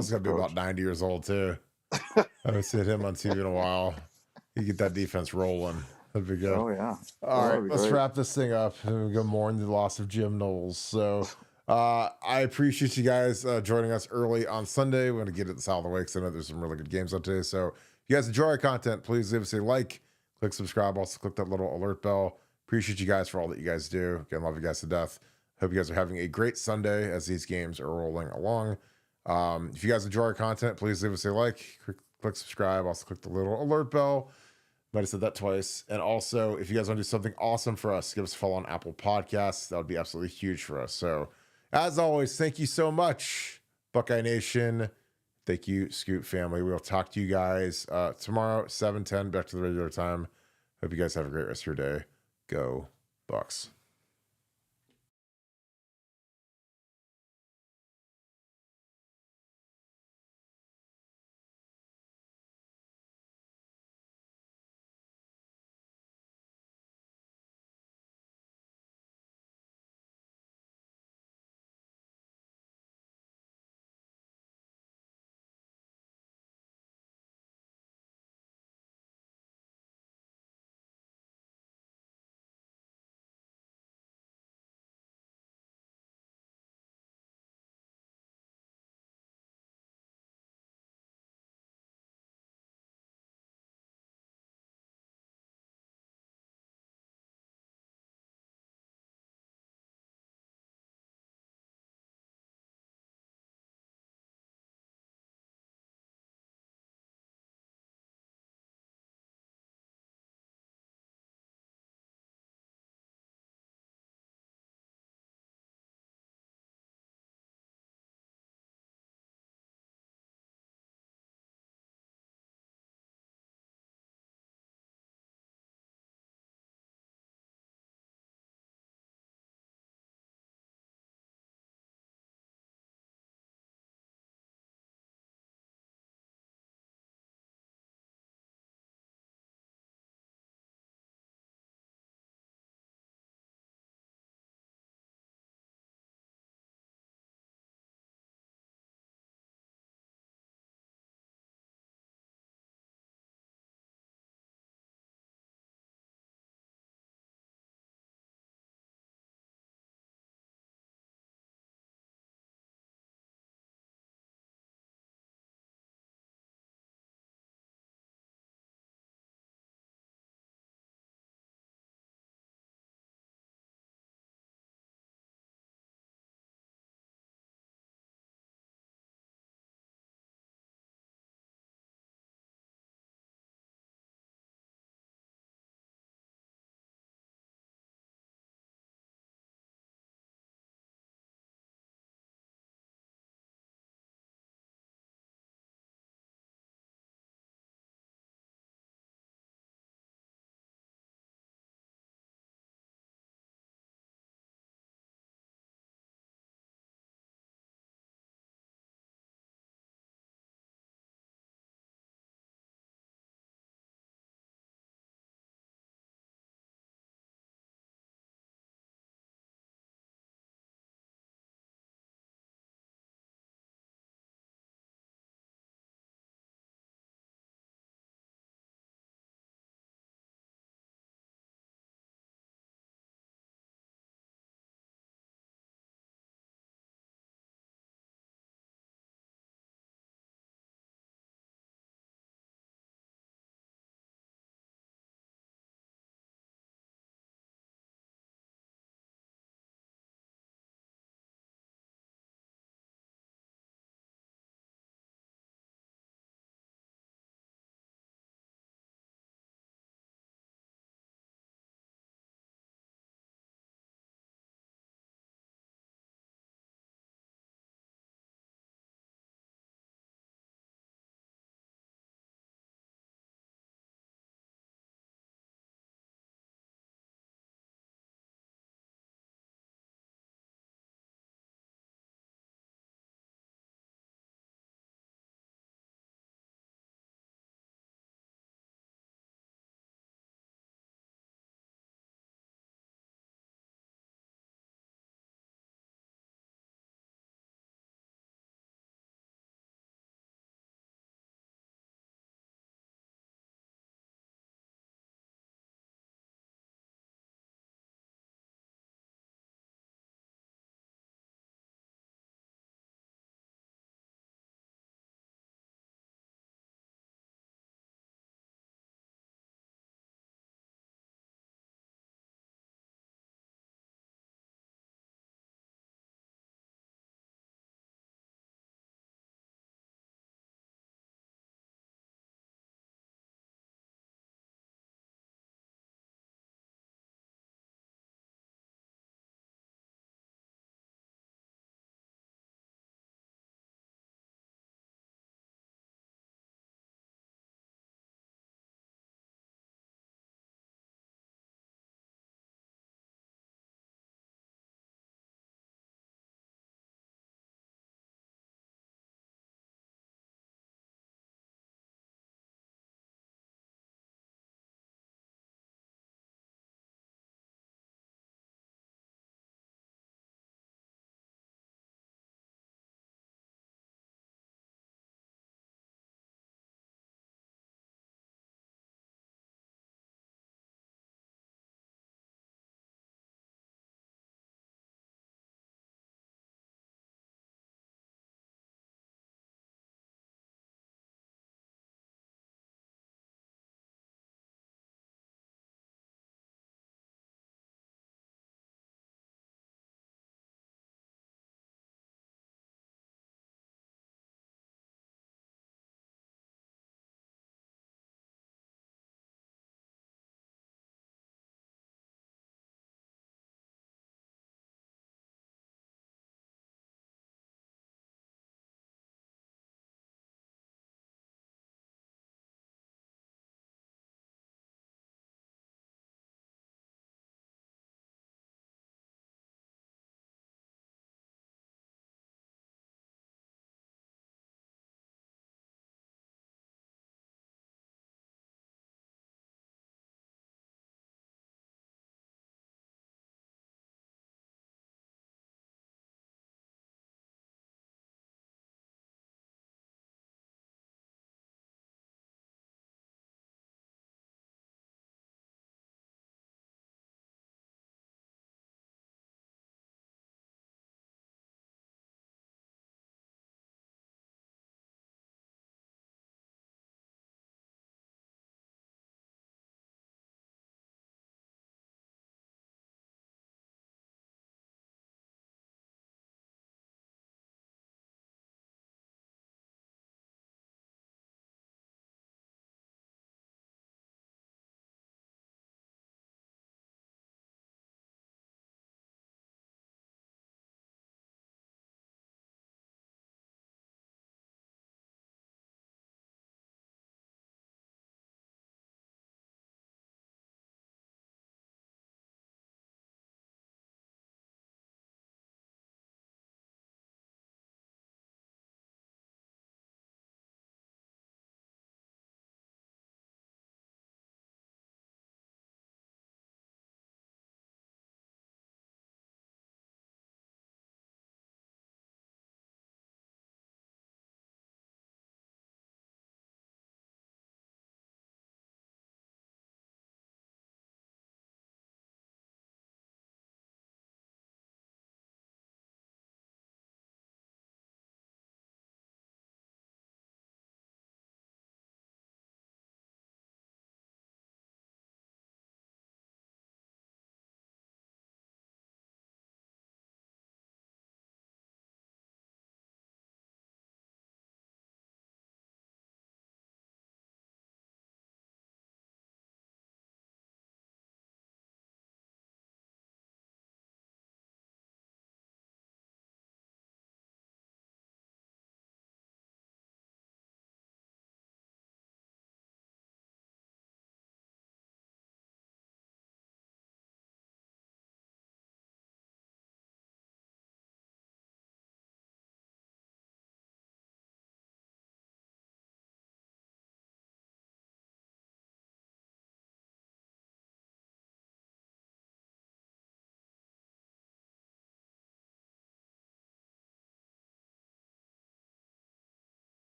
Speaker 1: is gonna be about 90 years old too. I haven't seen him on TV in a while. You get that defense rolling. That'd be good.
Speaker 2: Oh yeah.
Speaker 1: All right,
Speaker 2: That'd be
Speaker 1: let's
Speaker 2: great.
Speaker 1: wrap this thing up and go mourn the loss of Jim Knowles. So I appreciate you guys joining us early on Sunday. We're going to get this out of the way because I know there's some really good games out today. So if you guys enjoy our content, please leave us a like, click subscribe, also click that little alert bell. Appreciate you guys for all that you guys do. Again, love you guys to death. Hope you guys are having a great Sunday as these games are rolling along. If you guys enjoy our content, please leave us a like, click subscribe, also click the little alert bell. Might have said that twice. And also, if you guys want to do something awesome for us, give us a follow on Apple Podcasts. That would be absolutely huge for us. So, as always, thank you so much, Buckeye Nation. Thank you, Scoop family. We'll talk to you guys tomorrow, 7:10, back to the regular time. Hope you guys have a great rest of your day. Go Bucks.